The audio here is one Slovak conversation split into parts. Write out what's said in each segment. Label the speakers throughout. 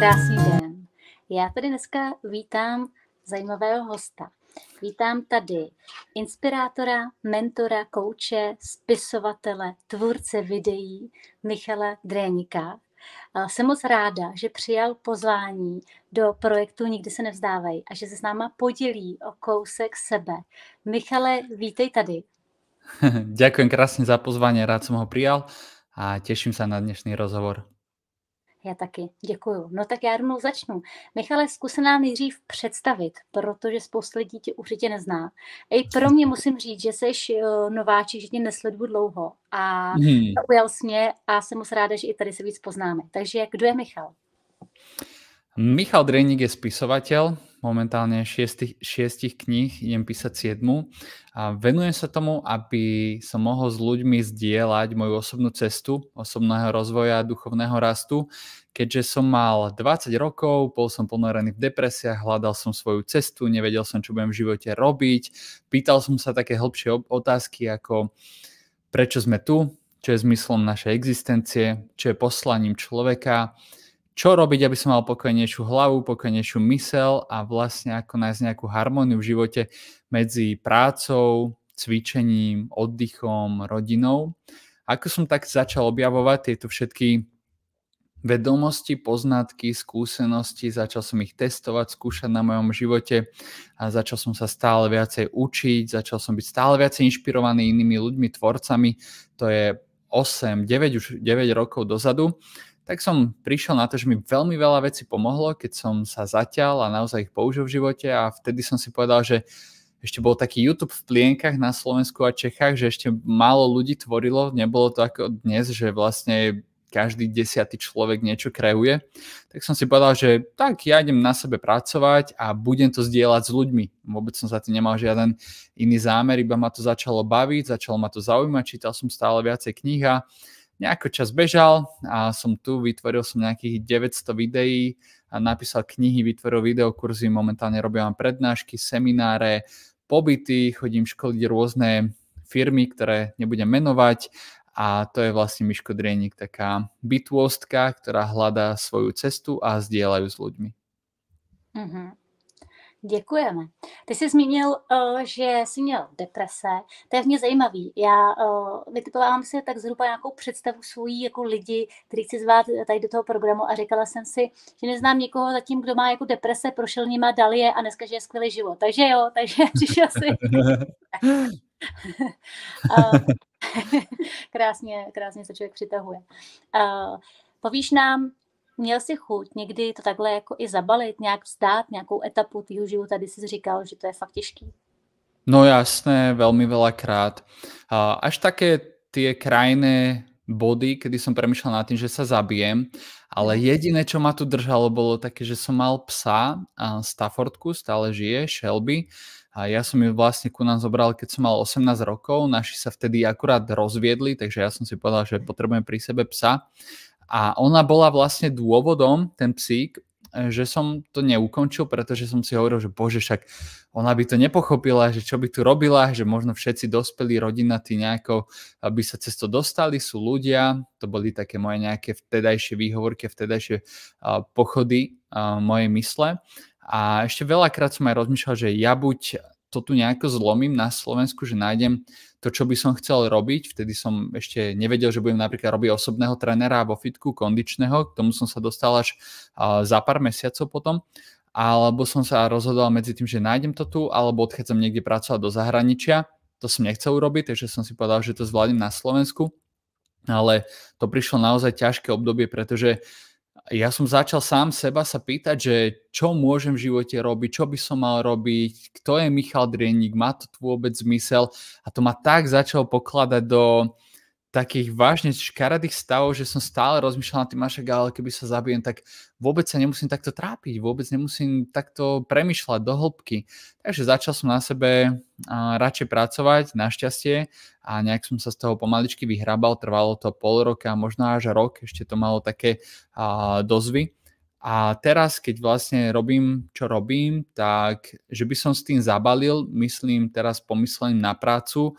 Speaker 1: Krásný den. Já tady dneska vítám zajímavého hosta. Vítám tady inspirátora, mentora, kouče, spisovatele, tvůrce videí Michala Dréníka. Jsem moc ráda, že přijal pozvání do projektu Nikdy se nevzdávej a že se s náma podělí o kousek sebe. Michale, vítej tady.
Speaker 2: Ďakujem krásne za pozvanie, rád som ho prijal a teším sa na dnešný rozhovor.
Speaker 1: Já taky, děkuju. No tak já rovnou začnu. Michale, zkus se nám nejdřív představit, protože spousta lidí tě určitě nezná. I pro mě musím říct, že jsi nováček, že tě nesleduju dlouho a zaujal jsi mě a jsem moc ráda, že i tady se víc poznáme. Takže kdo je Michal?
Speaker 2: Michal Dréník je spisovateľ, momentálne 6 kníh, idem písať 7. A venujem sa tomu, aby som mohol s ľuďmi zdieľať moju osobnú cestu, osobného rozvoja, duchovného rastu. Keďže som mal 20 rokov, bol som ponorený v depresiách, hľadal som svoju cestu, nevedel som, čo budem v živote robiť. Pýtal som sa také hĺbšie otázky ako prečo sme tu, čo je zmyslom našej existencie, čo je poslaním človeka, čo robiť, aby som mal pokojnejšiu hlavu, pokojnejšiu mysel a vlastne ako nájsť nejakú harmóniu v živote medzi prácou, cvičením, oddychom, rodinou. Ako som tak začal objavovať tieto všetky vedomosti, poznatky, skúsenosti, začal som ich testovať, skúšať na mojom živote a začal som sa stále viacej učiť, začal som byť stále viacej inšpirovaný inými ľuďmi, tvorcami. To je 9 rokov dozadu. Tak som prišiel na to, že mi veľmi veľa vecí pomohlo, keď som sa zatiaľ a naozaj ich použil v živote a vtedy som si povedal, že ešte bol taký YouTube v plienkach na Slovensku a Čechách, že ešte málo ľudí tvorilo, nebolo to ako dnes, že vlastne každý 10. človek niečo kreuje. Tak som si povedal, že tak ja idem na sebe pracovať a budem to zdieľať s ľuďmi. Vôbec som za tým nemal žiaden iný zámer, iba ma to začalo baviť, začalo ma to zaujímať, čítal som stále viacej kníh a nejako čas bežal a som tu, vytvoril som nejakých 900 videí a napísal knihy, vytvoril videokurzy, momentálne robím prednášky, semináre, pobyty, chodím školiť rôzne firmy, ktoré nebudem menovať a to je vlastne Miško Dréník, taká bytôstka, ktorá hľadá svoju cestu a zdieľajú s ľuďmi.
Speaker 1: Děkujeme. Ty jsi zmínil, že jsi měl deprese. To je hodně zajímavý. Já vytipovávám si tak zhruba nějakou představu svojí jako lidi, který chci zvát tady do toho programu a říkala jsem si, že neznám někoho zatím, kdo má jako deprese, prošel nima, dal je a dneska žije skvělý život. Takže jo, takže přišel si. Krásně se člověk přitahuje. Povíš nám, měl jsi chuť někdy to takhle jako i zabalit, nějak vzdát, nějakou etapu tvýho života, kdy jsi říkal, že to je fakt těžký?
Speaker 2: No jasné, veľmi veľakrát. Až také tie krajné body, kedy som premýšľal nad tým, že sa zabijem, ale jediné, čo ma tu držalo, bolo také, že som mal psa, Staffordku, stále žije, Shelby, a ja som ju vlastne ku nám zobral, keď som mal 18 rokov, naši sa vtedy akurát rozviedli, takže ja som si povedal, že potrebujem pri sebe psa. A ona bola vlastne dôvodom, ten psík, že som to neukončil, pretože som si hovoril, že bože, však ona by to nepochopila, že čo by tu robila, že možno všetci dospelí rodinatí nejako by sa cez to dostali, sú ľudia, to boli také moje nejaké vtedajšie výhovorky, vtedajšie pochody mojej mysle. A ešte veľakrát som aj rozmýšľal, že ja buď to tu nejako zlomím na Slovensku, že nájdem to, čo by som chcel robiť. Vtedy som ešte nevedel, že budem napríklad robiť osobného trénera vo fitku, kondičného. K tomu som sa dostal až za pár mesiacov potom. Alebo som sa rozhodol medzi tým, že nájdem to tu, alebo odchádzam niekde pracovať do zahraničia. To som nechcel urobiť, takže som si povedal, že to zvládnem na Slovensku. Ale to prišlo naozaj ťažké obdobie, pretože ja som začal sám seba sa pýtať, že čo môžem v živote robiť, čo by som mal robiť, kto je Michal Dréník, má to vôbec zmysel a to ma tak začalo pokladať do takých vážne škaredých stavov, že som stále rozmýšľal nad tým, ale keby sa zabijem, tak vôbec sa nemusím takto trápiť, vôbec nemusím takto premýšľať do hĺbky. Takže začal som na sebe radšej pracovať, našťastie, a nejak som sa z toho pomaličky vyhrabal, trvalo to pol roka, možno až rok, ešte to malo také dozvy. A teraz, keď vlastne robím, čo robím, tak že by som s tým zabalil, myslím teraz pomyslením na prácu,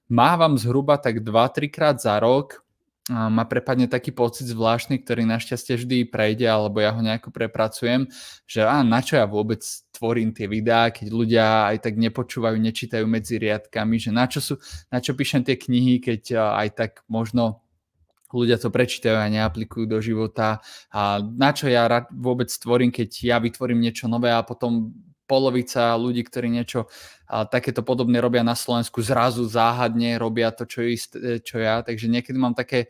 Speaker 2: mávam zhruba tak 2-3 krát za rok ma prepadne taký pocit zvláštny, ktorý našťastie vždy prejde, alebo ja ho nejako prepracujem, že na čo ja vôbec tvorím tie videá, keď ľudia aj tak nepočúvajú, nečítajú medzi riadkami, že na čo píšem tie knihy, keď aj tak možno ľudia to prečítajú a neaplikujú do života. A na čo ja vôbec tvorím, keď ja vytvorím niečo nové a potom polovica ľudí, ktorí niečo takéto podobné robia na Slovensku, zrazu záhadne robia to, čo ja. Takže niekedy mám také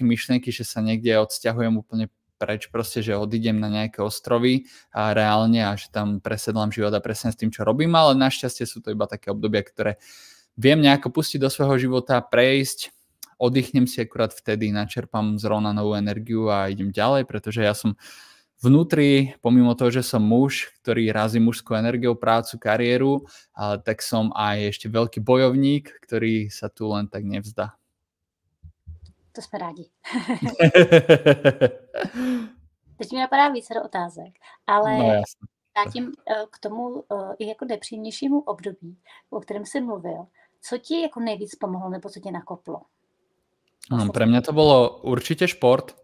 Speaker 2: myšlienky, že sa niekde odsťahujem úplne preč, proste, že odídem na nejaké ostrovy reálne a že tam presedlám život a presne s tým, čo robím, ale našťastie sú to iba také obdobia, ktoré viem nejako pustiť do svojho života, prejsť, oddychnem si akurát vtedy, načerpám zrovna novú energiu a idem ďalej, pretože ja som vnútri, pomimo toho, že som muž, ktorý razí mužskou energiou prácu, kariéru, tak som aj ešte veľký bojovník, ktorý sa tu len tak nevzdá.
Speaker 1: To jsme rádi. Teď mi napadá více otázek, ale
Speaker 2: no,
Speaker 1: vrátím k tomu i jako nepříjemnějšímu období, o kterém jsi mluvil. Co ti jako nejvíc pomohlo, nebo co tě nakoplo?
Speaker 2: Pre mňa to bolo určite šport.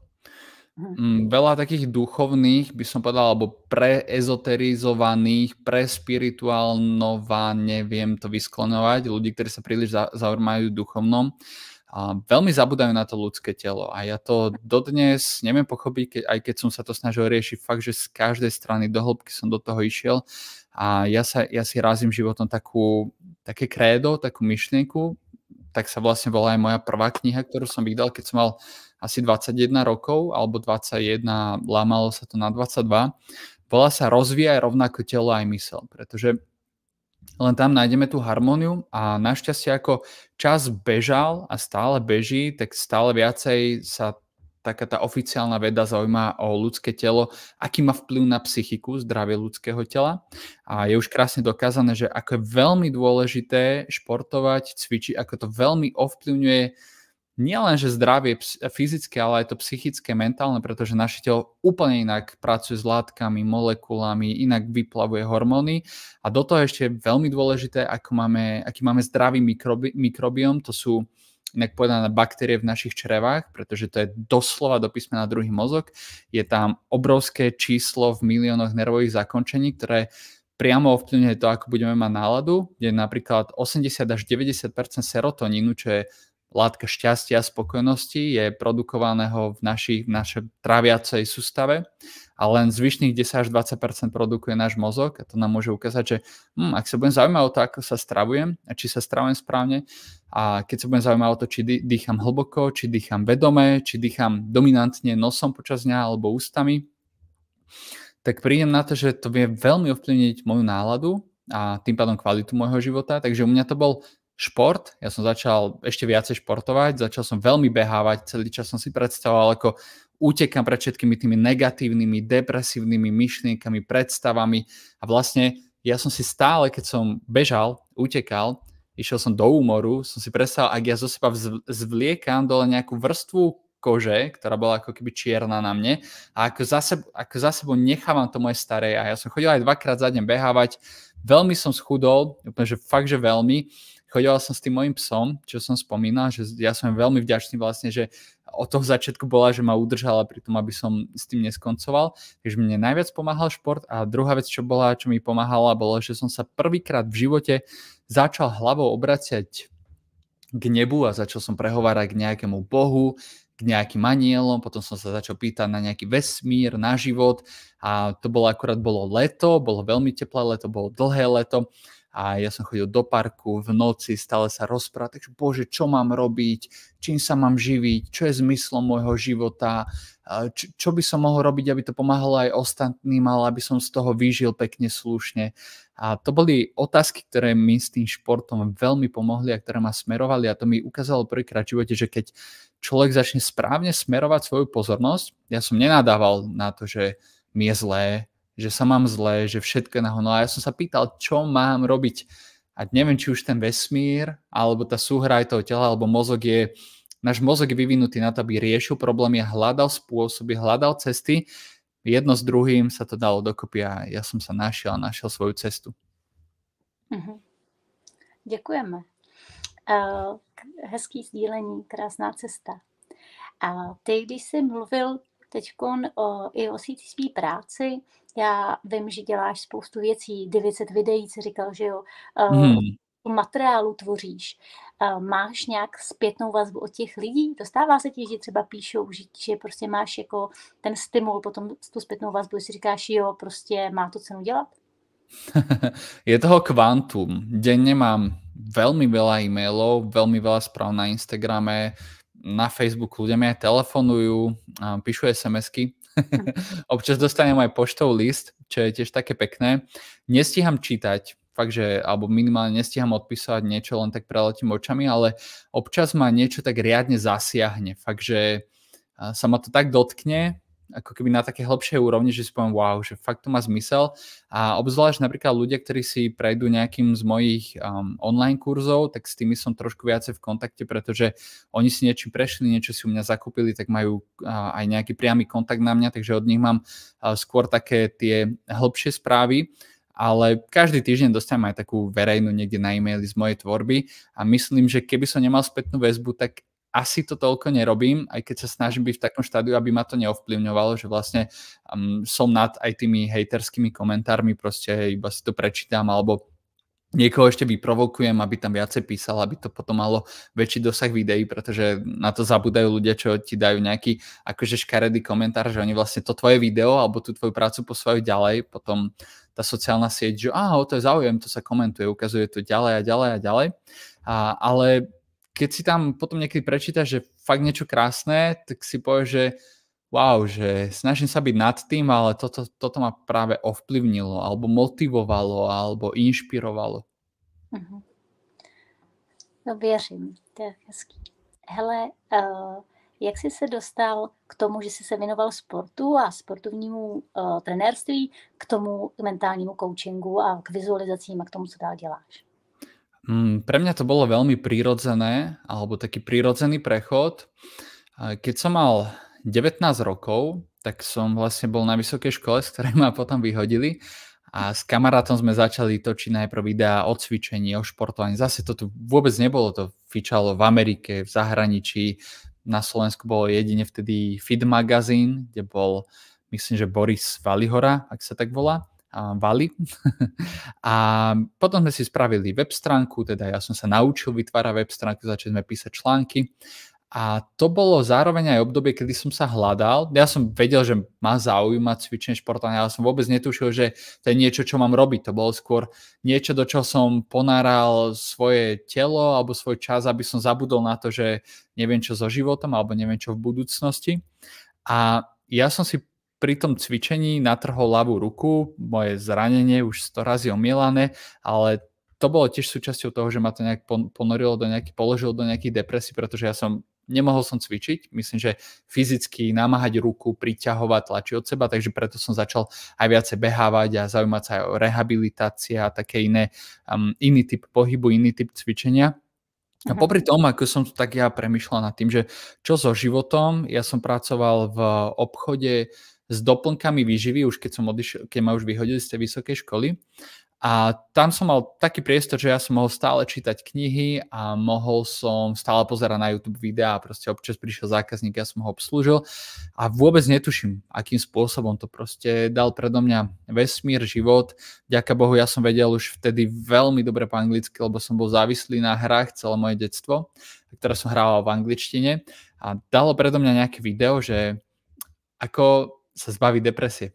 Speaker 2: Veľa takých duchovných, by som povedal, alebo preezoterizovaných, prespirituálnovane, neviem to vysklonovať, ľudí, ktorí sa príliš zaujímajú duchovnom, a veľmi zabudajú na to ľudské telo. A ja to dodnes neviem pochopiť, aj keď som sa to snažil riešiť, fakt, že z každej strany do hĺbky som do toho išiel. A ja si razím životom také krédo, takú myšlienku, tak sa vlastne volá aj moja prvá kniha, ktorú som vydal, keď som mal asi 21 rokov, alebo 21, lámalo sa to na 22. Volá sa Rozvíjaj rovnako telo aj mysel, pretože len tam nájdeme tú harmóniu a našťastie ako čas bežal a stále beží, tak stále viacej sa taká tá oficiálna veda zaujíma o ľudské telo, aký má vplyv na psychiku, zdravie ľudského tela. A je už krásne dokázané, že ako je veľmi dôležité športovať, cvičiť, ako to veľmi ovplyvňuje nielen, že zdravie fyzické, ale aj to psychické, mentálne, pretože naše telo úplne inak pracuje s látkami, molekulami, inak vyplavuje hormóny. A do toho ešte je veľmi dôležité, aký máme zdravý mikrobióm, to sú inak povedané baktérie v našich črevách, pretože to je doslova do písmena druhý mozog. Je tam obrovské číslo v miliónoch nervových zakončení, ktoré priamo ovplyvňuje to, ako budeme mať náladu, kde napríklad 80 až 90% serotonínu, čo je látka šťastia a spokojnosti, je produkovaného v našej tráviacej sústave a len zvyšných 10 až 20% produkuje náš mozog a to nám môže ukázať, že ak sa budem zaujímať o to, ako sa stravujem a či sa stravujem správne a keď sa budem zaujímať o to, či dýcham hlboko, či dýcham vedome, či dýcham dominantne nosom počas dňa alebo ústami, tak prídem na to, že to vie veľmi ovplyvniť moju náladu a tým pádom kvalitu môjho života, takže u mňa to bol šport, ja som začal ešte viacej športovať, začal som veľmi behávať, celý čas som si predstavoval, ako utekám pred všetkými tými negatívnymi, depresívnymi myšlienkami, predstavami a vlastne ja som si stále, keď som bežal, utekal, išiel som do úmoru, som si predstavil, ak ja zo seba zvliekam dole nejakú vrstvu kože, ktorá bola ako keby čierna na mne a ako za sebou nechávam to moje staré a ja som chodil aj 2-krát za deň behávať, veľmi som schudol, úplne, že fakt, že veľmi. Chodila som s tým mojím psom, čo som spomínal, že ja som veľmi vďačný vlastne, že od toho začiatku bola, že ma udržala pri tom, aby som s tým neskoncoval. Takže mne najviac pomáhal šport a druhá vec, čo mi pomáhala, bolo, že som sa prvýkrát v živote začal hlavou obraciať k nebu a začal som prehovárať k nejakému bohu, k nejakým anielom, potom som sa začal pýtať na nejaký vesmír, na život a to bolo leto, bolo veľmi teplé leto, bolo dlhé leto. A ja som chodil do parku v noci, stále sa rozprávať, takže bože, čo mám robiť, čím sa mám živiť, čo je zmyslom môjho života, čo by som mohol robiť, aby to pomáhalo aj ostatným, ale aby som z toho vyžil pekne, slušne. A to boli otázky, ktoré mi s tým športom veľmi pomohli a ktoré ma smerovali a to mi ukázalo prvýkrát v živote, že keď človek začne správne smerovať svoju pozornosť, ja som nenadával na to, že mi je zlé, že sa mám zle, že všetko je nahono. A ja som sa pýtal, čo mám robiť. A neviem, či už ten vesmír, alebo tá súhra aj toho tela, alebo náš mozog je vyvinutý na to, aby riešil problémy a hľadal spôsoby, hľadal cesty. Jedno s druhým sa to dalo dokopy a ja som sa našiel svoju cestu.
Speaker 1: Děkujeme. Hezký sdílení, krásná cesta. A ty, když jsi mluvil teďkon i o své práci, já vím, že děláš spoustu věcí, 900 videí, si říkal, že jo,
Speaker 2: Mhm.
Speaker 1: materiálu tvoříš. Máš nějak zpětnou vazbu od těch lidí? Dostává se ti, že třeba píšou, že prostě máš jako ten stimul, potom tu zpětnou vazbu, si říkáš, jo, prostě má to cenu dělat?
Speaker 2: Je toho kvantum. Denne mám veľmi veľa e-mailov, veľmi veľa správ na Instagrame, na Facebooku, ľudia mi aj telefonujú, píšu SMS-ky. Občas dostanem aj poštový list, čo je tiež také pekné. Nestíham čítať, fakt, že, alebo minimálne nestíham odpísať niečo, len tak preletím očami, ale občas ma niečo tak riadne zasiahne. Fakt, že sa ma to tak dotkne, ako keby na také hlbšej úrovni, že si poviem, wow, že fakt to má zmysel. A obzvlášť napríklad ľudia, ktorí si prejdú nejakým z mojich online kurzov, tak s tými som trošku viacej v kontakte, pretože oni si niečím prešli, niečo si u mňa zakúpili, tak majú aj nejaký priamy kontakt na mňa, takže od nich mám skôr také tie hĺbšie správy. Ale každý týždeň dostanem aj takú verejnú niekde na e-maily z mojej tvorby a myslím, že keby som nemal spätnú väzbu, tak asi to toľko nerobím, aj keď sa snažím byť v takom štádiu, aby ma to neovplyvňovalo, že vlastne som nad aj tými hejterskými komentármi, proste iba si to prečítam, alebo niekoho ešte vyprovokujem, aby tam viacej písal, aby to potom malo väčší dosah videí, pretože na to zabúdajú ľudia, čo ti dajú nejaký akože škaredý komentár, že oni vlastne to tvoje video alebo tú tvoju prácu posúvajú ďalej, potom tá sociálna sieť, že to je záujem, to sa komentuje, ukazuje to ďalej a ďalej a ďalej. Ale keď si tam potom niekedy prečítaš, že fakt niečo krásne, tak si povieš, že wow, že snažím sa byť nad tým, ale toto ma práve ovplyvnilo, alebo motivovalo, alebo inšpirovalo.
Speaker 1: Mhm. No věřím, to je hezký. Hele, jak jsi se dostal k tomu, že jsi se věnoval sportu a sportovnímu trenérství, k tomu mentálnímu coachingu a k vizualizacím a k tomu, co dál děláš?
Speaker 2: Pre mňa to bolo veľmi prirodzené, alebo taký prirodzený prechod. Keď som mal 19 rokov, tak som vlastne bol na vysokej škole, z ktorej ma potom vyhodili a s kamarátom sme začali točiť najprv videá o cvičení, o športovaní. Zase to tu vôbec nebolo, to fičalo v Amerike, v zahraničí. Na Slovensku bolo jedine vtedy Fit magazín, kde bol, myslím, že Boris Valihora, ak sa tak volá. Vali. A potom sme si spravili web stránku, teda ja som sa naučil vytvárať web stránku, začali sme písať články a to bolo zároveň aj obdobie, kedy som sa hľadal. Ja som vedel, že ma zaujíma cvičenie, športovanie, ale som vôbec netušil, že to je niečo, čo mám robiť. To bolo skôr niečo, do čoho som ponáral svoje telo alebo svoj čas, aby som zabudol na to, že neviem čo so životom alebo neviem čo v budúcnosti. A ja som si pri tom cvičení natrhol ľavú ruku, moje zranenie už 100 razy omielané, ale to bolo tiež súčasťou toho, že ma to nejak položilo do nejakých depresí, pretože nemohol som cvičiť, myslím, že fyzicky namáhať ruku, priťahovať, tlačiť od seba, takže preto som začal aj viacej behávať a zaujímať sa aj o rehabilitácia a také iný typ pohybu, iný typ cvičenia. A popri tom, ako som tak ja premýšľal nad tým, že čo so životom, ja som pracoval v obchode s doplnkami výživy, už keď ma už vyhodili z tej vysokej školy. A tam som mal taký priestor, že ja som mohol stále čítať knihy a mohol som stále pozerať na YouTube videá a proste občas prišiel zákazník, ja som ho obslúžil a vôbec netuším, akým spôsobom to proste dal predo mňa vesmír, život. Vďaka Bohu, ja som vedel už vtedy veľmi dobre po anglicky, lebo som bol závislý na hrách celé moje detstvo, ktoré som hrával v angličtine a dalo predo mňa nejaké video, že ako sa zbaviť depresie.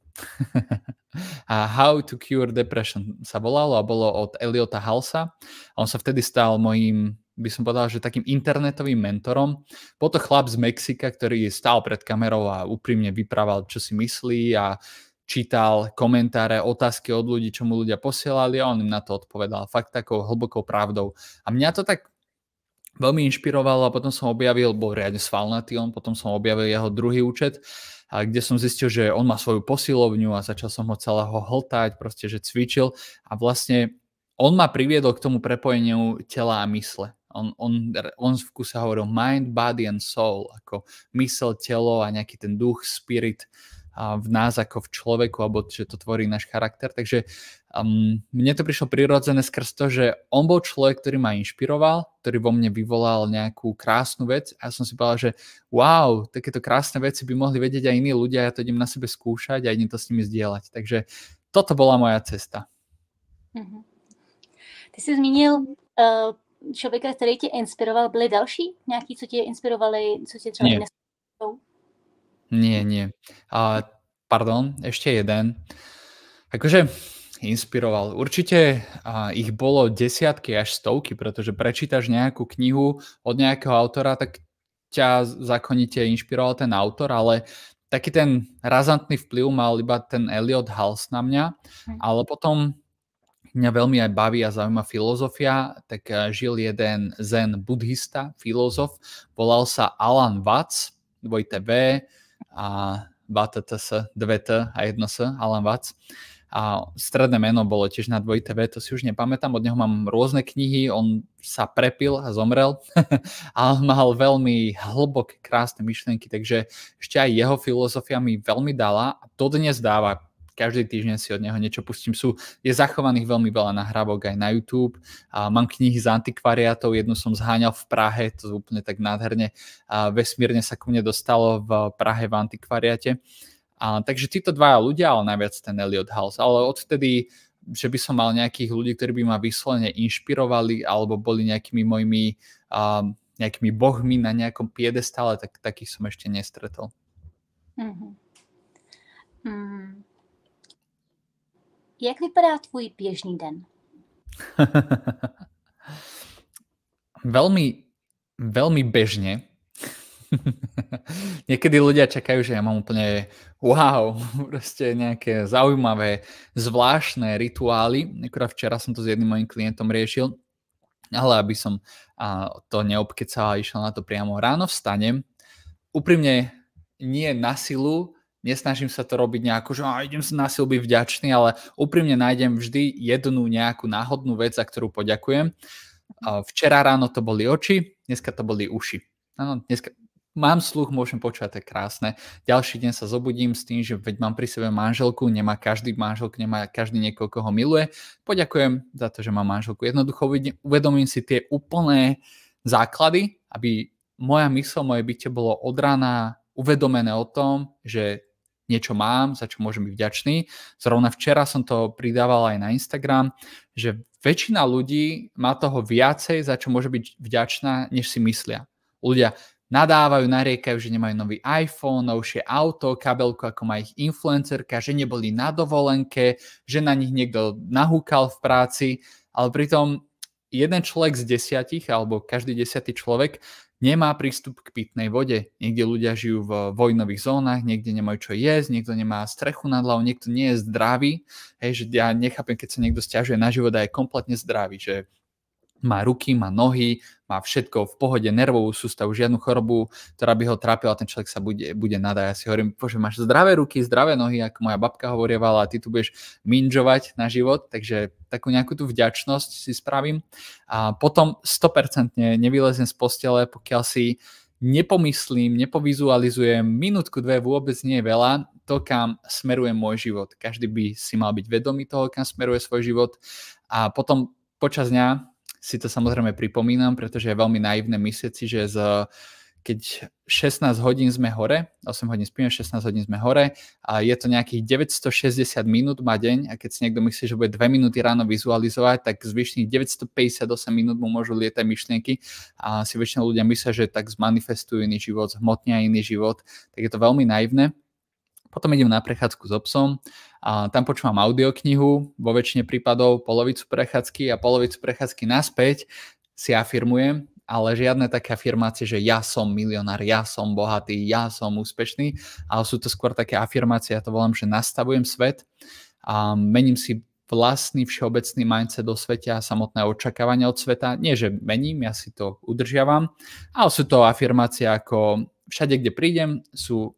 Speaker 2: A How to Cure Depression sa volalo a bolo od Eliota Halsa. On sa vtedy stal mojím, by som povedal, že takým internetovým mentorom. Bol to chlap z Mexika, ktorý stál pred kamerou a úprimne vyprával, čo si myslí a čítal komentáre, otázky od ľudí, čo mu ľudia posielali a on im na to odpovedal fakt takou hlbokou pravdou. A mňa to tak veľmi inšpirovalo a potom som objavil, bol riadne svalnatý on, potom som objavil jeho druhý účet, a kde som zistil, že on má svoju posilovňu a začal som ho celého hltať, proste, že cvičil a vlastne on ma priviedol k tomu prepojeniu tela a mysle. On v kuse hovoril mind, body and soul, ako mysel, telo a nejaký ten duch, spirit. v nás ako v človeku, alebo že to tvorí náš charakter. Takže mne to prišlo prirodzené skrz to, že on bol človek, ktorý ma inšpiroval, ktorý vo mne vyvolal nejakú krásnu vec a ja som si povedal, že wow, takéto krásne veci by mohli vedieť aj iní ľudia, ja to idem na sebe skúšať a idem to s nimi zdieľať. Takže toto bola moja cesta.
Speaker 1: Ty jsi zmínil člověka, který tě inspiroval. Byli další nějaký, co tě inspirovali, co tě třeba inspirovali?
Speaker 2: Nie. Pardon, ešte jeden. Akože inspiroval. Určite ich bolo desiatky až stovky, pretože prečítaš nejakú knihu od nejakého autora, tak ťa zákonite inšpiroval ten autor, ale taký ten razantný vplyv mal iba ten Elliot Hulse na mňa, ale potom mňa veľmi aj baví a zaujíma filozofia, tak žil jeden zen buddhista, filozof, volal sa Alan Watts, 2V a Watts, 2T a 1S, Alan Watts. A stredné meno bolo tiež na 2TV, to si už nepamätám, od neho mám rôzne knihy, on sa prepil a zomrel, ale mal veľmi hlboké, krásne myšlienky, takže ešte aj jeho filozofia mi veľmi dala a dodnes dáva. Každý týždeň si od neho niečo pustím. Je zachovaných veľmi veľa nahrávok aj na YouTube. Mám knihy z antikvariátov, jednu som zháňal v Prahe, to úplne tak nádherne vesmírne sa ku mne dostalo v Prahe v antikvariáte. Takže títo dvaja ľudia, ale najviac ten Elliot Hulse. Ale odtedy, že by som mal nejakých ľudí, ktorí by ma vyslovene inšpirovali alebo boli nejakými mojimi nejakými bohmi na nejakom piedestále, tak takých som ešte nestretol.
Speaker 1: Jak vypadá tvůj běžný den?
Speaker 2: Veľmi bežne. Niekedy ľudia čakajú, že ja mám úplne wow, proste nejaké zaujímavé, zvláštne rituály. Akurát včera som to s jedným mojim klientom riešil, ale aby som to neobkecal a išiel na to priamo. Ráno vstanem, úprimne nie na silu, nesnažím sa to robiť nejako, že idem sa na silu byť vďačný, ale úprimne nájdem vždy jednu nejakú náhodnú vec, za ktorú poďakujem. Včera ráno to boli oči, dneska to boli uši. Áno, dneska mám sluch, môžem počúvať, to je krásne. Ďalší deň sa zobudím s tým, že veď mám pri sebe manželku, nemá každý manželku, nemá každý niekoho, koho miluje. Poďakujem za to, že mám manželku. Jednoducho uvedomím si tie úplné základy, aby moja mysl, moje bytie bolo od rána uvedomené o tom, že niečo mám, za čo môžem byť vďačný. Zrovna včera som to pridával aj na Instagram, že väčšina ľudí má toho viacej, za čo môže byť vďačná, než si myslia. Ľudia nadávajú, nariekajú, že nemajú nový iPhone, novšie auto, kabelku, ako má ich influencerka, že neboli na dovolenke, že na nich niekto nahúkal v práci, ale pritom jeden človek z 10, alebo každý 10. človek nemá prístup k pitnej vode. Niekde ľudia žijú v vojnových zónach, niekde nemajú čo jesť, niekto nemá strechu nad hlavou, niekto nie je zdravý. Hej, že ja nechápem, keď sa niekto sťažuje na život a je kompletne zdravý, že má ruky, má nohy, má všetko v pohode, nervovú sústavu, žiadnu chorobu, ktorá by ho trápila, ten človek sa bude nadať. Ja si hovorím, bože, máš zdravé ruky, zdravé nohy, ako moja babka hovorievala, a ty tu budeš minžovať na život, takže takú nejakú tú vďačnosť si spravím. A potom 100% nevylezem z postele, pokiaľ si nepomyslím, nepovizualizujem, minútku, dve vôbec nie je veľa, to, kam smeruje môj život. Každý by si mal byť vedomý toho, kam smeruje svoj život. A potom počas dňa si to samozrejme pripomínam, pretože je veľmi naivné myslieť si, že keď 16 hodín sme hore, 8 hodín spíme, 16 hodín sme hore a je to nejakých 960 minút má deň a keď si niekto myslí, že bude 2 minúty ráno vizualizovať, tak zvyšných 958 minút mu môžu lietať myšlienky a si väčšinou ľudia myslia, že tak zmanifestujú iný život, zhmotnia iný život, tak je to veľmi naivné. Potom idem na prechádzku s obsom a tam počúvam audioknihu, vo väčšine prípadov polovicu prechádzky a polovicu prechádzky naspäť si afirmujem, ale žiadne také afirmácie, že ja som milionár, ja som bohatý, ja som úspešný, ale sú to skôr také afirmácie, ja to volám, že nastavujem svet a mením si vlastný všeobecný mindset do sveta a samotné očakávania od sveta. Nie, že mením, ja si to udržiavam, ale sú to afirmácie ako všade, kde prídem, sú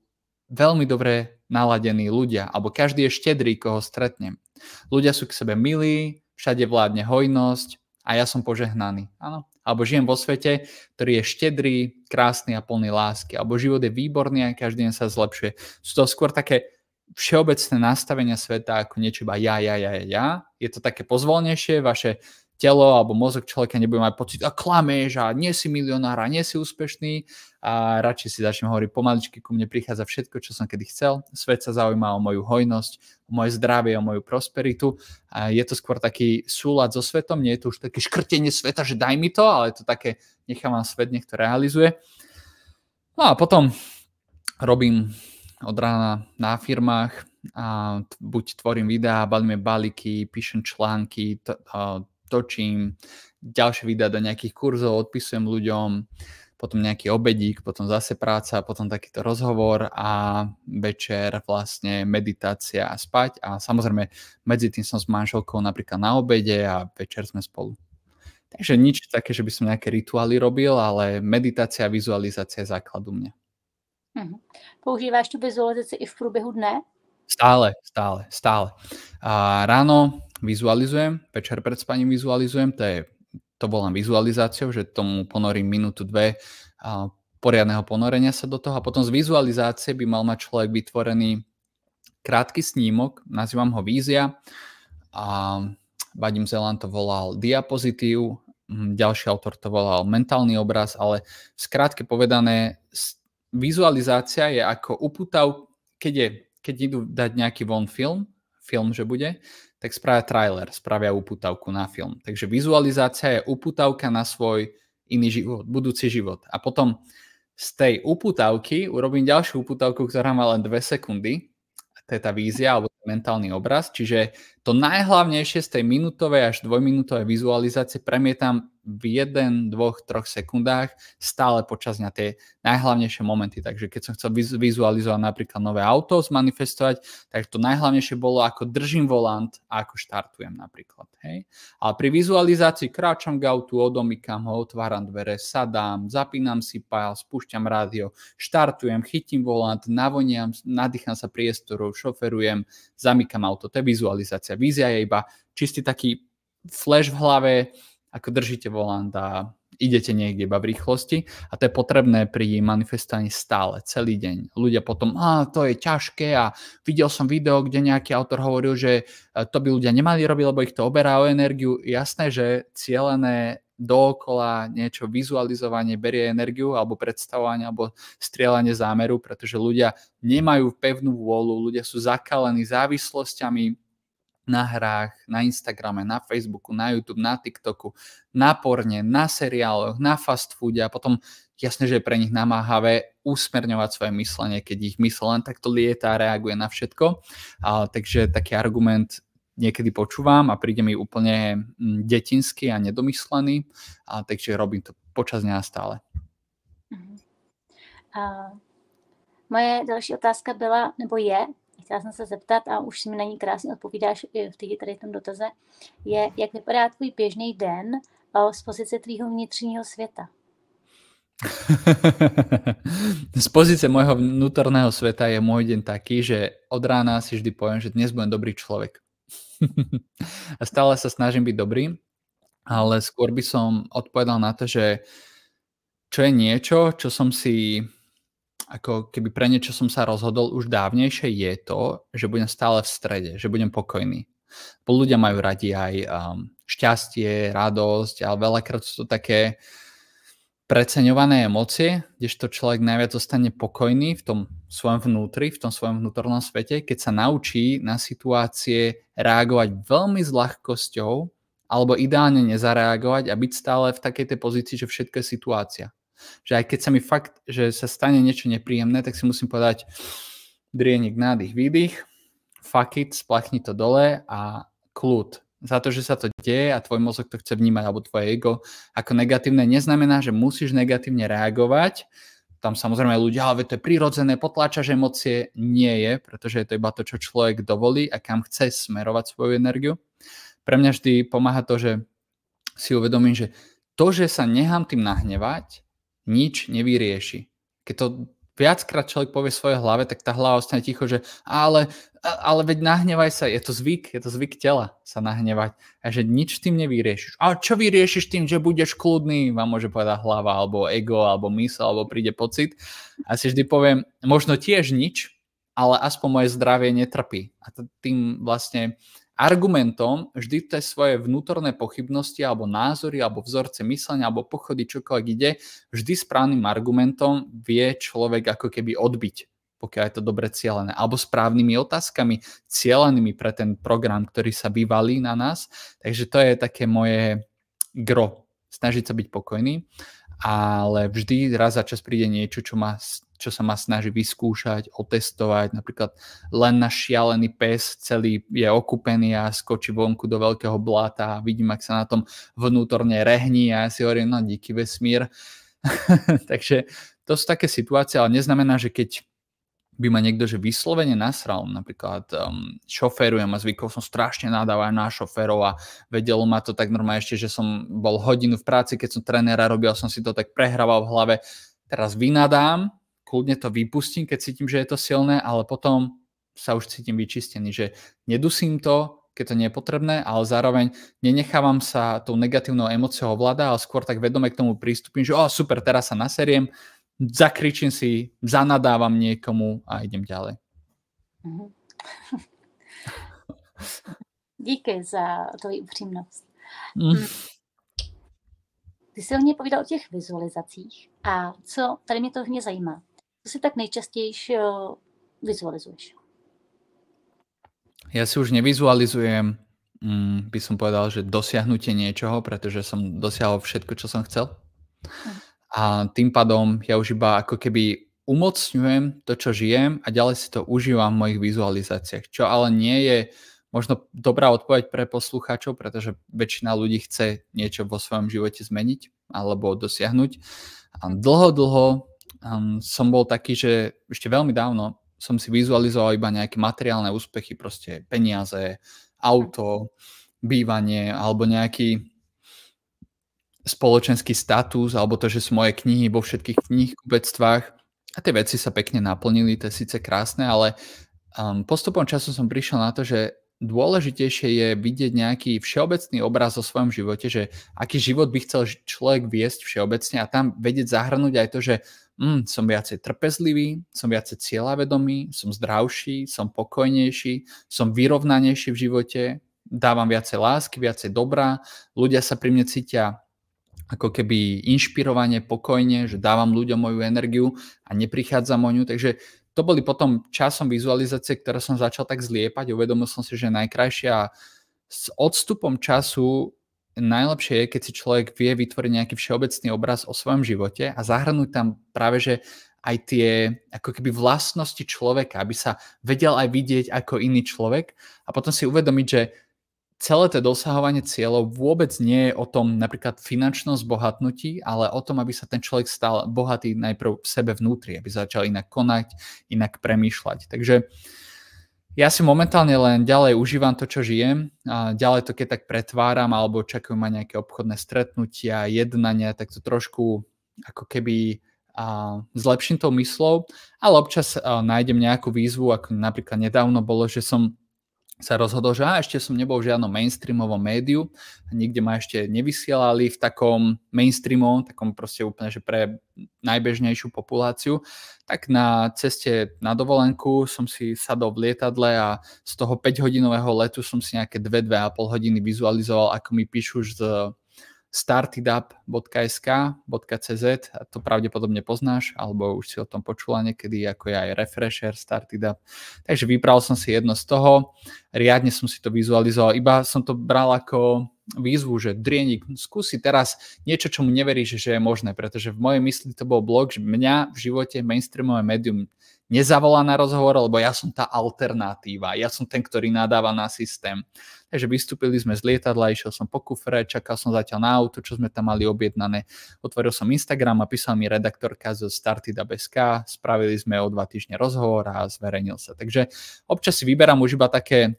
Speaker 2: veľmi dobre naladení ľudia, alebo každý je štedrý, koho stretnem. Ľudia sú k sebe milí, všade vládne hojnosť a ja som požehnaný. Áno? Alebo žijem vo svete, ktorý je štedrý, krásny a plný lásky. Alebo život je výborný a každý deň sa zlepšuje. Sú to skôr také všeobecné nastavenia sveta ako niečo iba ja. Je to také pozvolnejšie, vaše telo alebo mozog človeka nebude mať pocit, a klameš a nie si milionár a nie si úspešný a radšej si začnem hovoriť pomaličky, ku mne prichádza všetko, čo som kedy chcel. Svet sa zaujíma o moju hojnosť, o moje zdravie, o moju prosperitu a je to skôr taký súlad so svetom, nie je to už také škrtenie sveta, že daj mi to, ale je to také, nechávam svet, nech to realizuje. No a potom robím od rána na firmách a buď tvorím videá, balíme balíky, píšem články, točím ďalšie videá do nejakých kurzov, odpisujem ľuďom, potom nejaký obedík, potom zase práca, potom takýto rozhovor a večer vlastne meditácia a spať a samozrejme medzi tým som s manželkou napríklad na obede a večer sme spolu. Takže nič také, že by som nejaké rituály robil, ale meditácia a vizualizácia je základ u mňa.
Speaker 1: Používáš tu vizualizaci i v průběhu dne?
Speaker 2: Stále. A ráno vizualizujem, večer pred spaním vizualizujem, to volám vizualizáciou, že tomu ponorím minútu, 2 poriadneho ponorenia sa do toho a potom z vizualizácie by mal mať človek vytvorený krátky snímok, nazývam ho vízia a Vadim Zeland to volal diapozitív, ďalší autor to volal mentálny obraz, ale skrátke povedané vizualizácia je ako upútav, keď idú dať nejaký film, že bude, tak spravia trailer, spravia upútavku na film. Takže vizualizácia je upútavka na svoj iný život, budúci život. A potom z tej upútavky urobím ďalšiu upútavku, ktorá má len 2 sekundy. To je tá vízia alebo mentálny obraz. Čiže to najhlavnejšie z tej minútovej až 2-minútovej vizualizácie premietam v 1, 2, 3 sekundách stále počas dňa tie najhlavnejšie momenty. Takže keď som chcel vizualizovať napríklad nové auto, zmanifestovať, tak to najhlavnejšie bolo, ako držím volant a ako štartujem napríklad. Hej? Ale pri vizualizácii kráčam k autu, odomykam ho, otváram dvere, sadám, zapínam si pál, spúšťam rádio, štartujem, chytím volant, navoniam, nadýcham sa priestoru, šoferujem, zamykam auto. To je vizualizácia. Vízia je iba čistý taký flash v hlave, ako držíte volant a idete niekde iba v rýchlosti a to je potrebné pri manifestovaní stále, celý deň. Ľudia potom, to je ťažké a videl som video, kde nejaký autor hovoril, že to by ľudia nemali robiť, lebo ich to oberá o energiu. Jasné, že cielené dookola niečo vizualizovanie berie energiu alebo predstavovanie alebo strieľanie zámeru, pretože ľudia nemajú pevnú vôľu, ľudia sú zakalení závislosťami na hrách, na Instagrame, na Facebooku, na YouTube, na TikToku, na porne, na seriáloch, na fast foode a potom jasne, že je pre nich namáhavé usmerňovať svoje myslenie, keď ich mysl len takto lieta a reaguje na všetko. Takže taký argument niekedy počúvam a príde mi úplne detinský a nedomyslený, takže robím to počas dňa stále.
Speaker 1: Moje další otázka byla, nebo je, chtěla jsem se zeptat a už si mi na ní krásně odpovídáš v tady tom dotaze, je, jak vypadá tvůj běžný den z pozice tvýho vnitřního světa?
Speaker 2: Z pozície môjho vnútorného sveta je môj deň taký, že od rána si vždy poviem, že dnes budem dobrý človek. A stále sa snažím byť dobrý, ale skôr by som odpovedal na to, že čo je niečo, čo som si ako keby pre niečo som sa rozhodol už dávnejšie, je to, že budem stále v strede, že budem pokojný. Bo ľudia majú radi aj šťastie, radosť, ale veľakrát sú to také preceňované emócie, kdežto človek najviac zostane pokojný v tom svojom vnútri, v tom svojom vnútornom svete, keď sa naučí na situácie reagovať veľmi s ľahkosťou alebo ideálne nezareagovať a byť stále v takej tej pozícii, že všetko je situácia. Že aj keď sa mi fakt, že sa stane niečo nepríjemné, tak si musím povedať drienik, nádych, výdych, fuck it, splachni to dole a kľud. Za to, že sa to deje a tvoj mozog to chce vnímať, alebo tvoje ego ako negatívne, neznamená, že musíš negatívne reagovať. Tam samozrejme ľudia, ale to je prirodzené, potláčaš emócie. Nie je, pretože je to iba to, čo človek dovolí a kam chce smerovať svoju energiu. Pre mňa vždy pomáha to, že si uvedomím, že to, že sa nechám tým nahnevať, nič nevyrieši. Keď to viackrát človek povie v svojej hlave, tak tá hlava ostane ticho, že ale veď nahnevaj sa, je to zvyk tela sa nahnevať a že nič tým nevyriešiš. A čo vyriešiš tým, že budeš kľudný, vám môže povedať hlava, alebo ego, alebo mysl, alebo príde pocit. A si vždy poviem, možno tiež nič, ale aspoň moje zdravie netrpí. A tým vlastne argumentom vždy tie svoje vnútorné pochybnosti alebo názory alebo vzorce myslenia alebo pochody, čokoľvek ide, vždy správnym argumentom vie človek ako keby odbiť, pokiaľ je to dobre cielené, alebo správnymi otázkami cielenými pre ten program, ktorý sa vyvalí na nás. Takže to je také moje gro, snažiť sa byť pokojný, ale vždy raz za čas príde niečo, čo sa ma snaží vyskúšať, otestovať. Napríklad len náš šialený pes celý je okupený a skočí vonku do veľkého bláta a vidím, ak sa na tom vnútorne rehní a ja si hovorím, no díky vesmír. Takže to sú také situácie, ale neznamená, že keď by ma niekto že vyslovene nasral, napríklad šoférujem a zvykol som strašne nadávať na šoférov a vedelo ma to tak normálne ešte, že som bol hodinu v práci, keď som trénera robil, som si to tak prehrával v hlave. Teraz vynadám, kľudne to vypustím, keď cítim, že je to silné, ale potom sa už cítim vyčistený, že nedusím to, keď to nie je potrebné, ale zároveň nenechávam sa tou negatívnou emóciou ovládať, ale skôr tak vedome k tomu prístupím, že super, teraz sa naseriem, zakričím si, zanadávam niekomu a idem ďalej.
Speaker 1: Díky za tvoji upřímnost. Ty jsi hodně povídal o těch vizualizacích a co, tady mě to hodně zajímá. Co si tak nejčastěji vizualizuješ?
Speaker 2: Ja si už nevizualizujem, by som povedal, že dosiahnutie niečoho, pretože som dosiahol všetko, čo som chcel. A tým pádom ja už iba ako keby umocňujem to, čo žijem a ďalej si to užívam v mojich vizualizáciách. Čo ale nie je možno dobrá odpoveď pre poslucháčov, pretože väčšina ľudí chce niečo vo svojom živote zmeniť alebo dosiahnuť. A dlho som bol taký, že ešte veľmi dávno som si vizualizoval iba nejaké materiálne úspechy, proste peniaze, auto, bývanie alebo nejaký spoločenský status, alebo to, že sú moje knihy vo všetkých knihkupectvách a tie veci sa pekne naplnili, to je síce krásne, ale postupom času som prišiel na to, že dôležitejšie je vidieť nejaký všeobecný obraz o svojom živote, že aký život by chcel človek viesť všeobecne a tam vedieť zahrnúť aj to, že som viacej trpezlivý, som viacej cieľavedomý, som zdravší, som pokojnejší, som vyrovnanejší v živote, dávam viacej lásky, viacej dobrá, ľudia sa pri mne cítia ako keby inšpirovane, pokojne, že dávam ľuďom moju energiu a neprichádzam o ňu, takže to boli potom časom vizualizácie, ktoré som začal tak zliepať, uvedomil som si, že najkrajšia s odstupom času najlepšie je, keď si človek vie vytvoriť nejaký všeobecný obraz o svojom živote a zahrnúť tam práve, že aj tie ako keby vlastnosti človeka, aby sa vedel aj vidieť ako iný človek a potom si uvedomiť, že celé to dosahovanie cieľov vôbec nie je o tom napríklad finančnom zbohatnutí, ale o tom, aby sa ten človek stal bohatý najprv v sebe vnútri, aby začal inak konať, inak premýšľať. Takže ja si momentálne len ďalej užívam to, čo žijem, a ďalej to keď tak pretváram, alebo čakajú ma nejaké obchodné stretnutia, jednania, tak to trošku ako keby zlepším tou myslou, ale občas nájdem nejakú výzvu, ako napríklad nedávno bolo, že som sa rozhodol, že ešte som nebol v žiadnom mainstreamovom médiu, nikde ma ešte nevysielali v takom mainstreamovom, takom proste úplne, že pre najbežnejšiu populáciu, tak na ceste na dovolenku som si sadol v lietadle a z toho 5-hodinového letu som si nejaké 2-2,5 hodiny vizualizoval, ako mi píšu z startup.sk.cz, a to pravdepodobne poznáš, alebo už si o tom počula niekedy, ako je aj Refresher, Startup. Takže vybral som si jedno z toho, riadne som si to vizualizoval, iba som to bral ako výzvu, že Drieník, skúsi teraz niečo, čomu neveríš, že je možné, pretože v mojej mysli to bol blog, že mňa v živote mainstreamové médium nezavolá na rozhovor, lebo ja som tá alternatíva, ja som ten, ktorý nadáva na systém. Takže vystúpili sme z lietadla, išiel som po kufre, čakal som zatiaľ na auto, čo sme tam mali objednané. Otvoril som Instagram a písal mi redaktorka zo Startup.sk, spravili sme o 2 týždne rozhovor a zverejnil sa. Takže občas si vyberám už iba také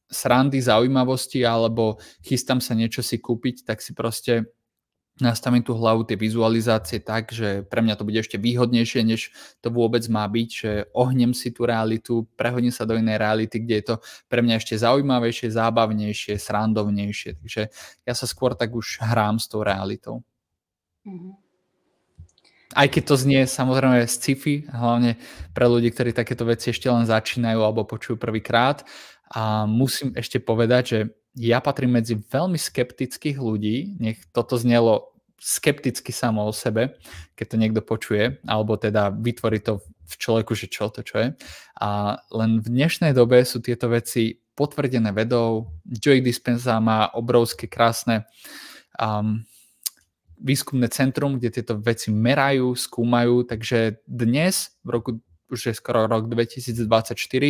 Speaker 2: srandy, zaujímavosti, alebo chystám sa niečo si kúpiť, tak si proste nastavím tú hlavu, tie vizualizácie tak, že pre mňa to bude ešte výhodnejšie, než to vôbec má byť, že ohnem si tú realitu, prehodím sa do inej reality, kde je to pre mňa ešte zaujímavejšie, zábavnejšie, srandovnejšie. Takže ja sa skôr tak už hrám s tou realitou. Aj keď to znie samozrejme sci-fi, hlavne pre ľudí, ktorí takéto veci ešte len začínajú alebo počujú prvýkrát. A musím ešte povedať, že ja patrím medzi veľmi skeptických ľudí, nech toto znelo skepticky samo o sebe, keď to niekto počuje, alebo teda vytvorí to v človeku, že čo to čo je. A len v dnešnej dobe sú tieto veci potvrdené vedou. Joe Dispenza má obrovské, krásne výskumné centrum, kde tieto veci merajú, skúmajú, takže dnes, v roku, už je skoro rok 2024,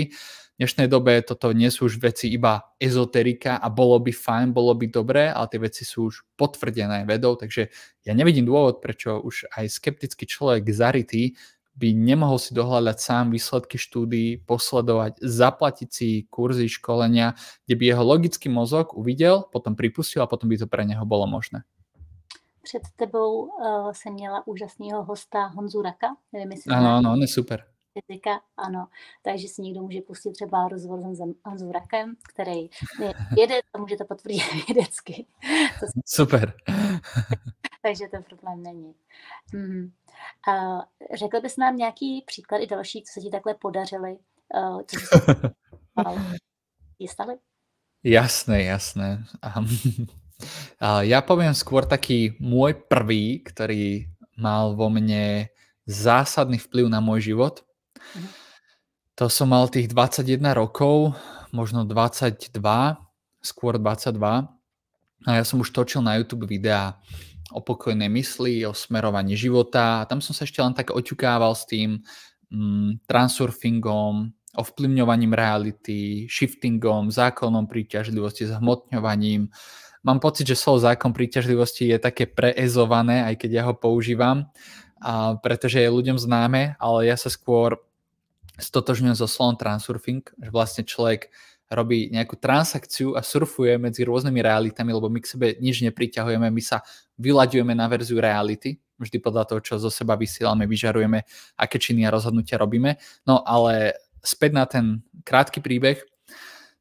Speaker 2: v dnešnej dobe toto nie sú už veci iba ezoterika a bolo by fajn, bolo by dobré, ale tie veci sú už potvrdené vedou, takže ja nevidím dôvod, prečo už aj skeptický človek zarytý by nemohol si dohľadať sám výsledky štúdií, posledovať, zaplatiť si kurzy, školenia, kde by jeho logický mozog uvidel, potom pripustil a potom by to pre neho bolo možné.
Speaker 1: Před tebou jsem měla úžasného hosta Honzu Raka. Nevím, jestli
Speaker 2: ano, on je super.
Speaker 1: Fyzika, ano. Takže si někdo může pustit třeba rozhovor s Honzou Rakem, který je vědec a může to potvrdit vědecky.
Speaker 2: Super.
Speaker 1: Takže ten problém není. A řekl bys nám nějaký příklady další, co se ti takhle podařily? Co se stali?
Speaker 2: Jasné. Ja poviem skôr taký môj prvý, ktorý mal vo mne zásadný vplyv na môj život. To som mal tých 21 rokov, možno 22, skôr 22. A ja som už točil na YouTube videá o pokojnej mysli, o smerovaní života. A tam som sa ešte len tak oťukával s tým transurfingom, ovplyvňovaním reality, shiftingom, zákonom príťažlivosti, zhmotňovaním. Mám pocit, že slovo zákon príťažlivosti je také preezované, aj keď ja ho používam, pretože je ľuďom známe, ale ja sa skôr stotožňujem so slovom transurfing, že vlastne človek robí nejakú transakciu a surfuje medzi rôznymi realitami, lebo my k sebe nič nepriťahujeme, my sa vylaďujeme na verziu reality, vždy podľa toho, čo zo seba vysielame, vyžarujeme, aké činy a rozhodnutia robíme. No ale späť na ten krátky príbeh.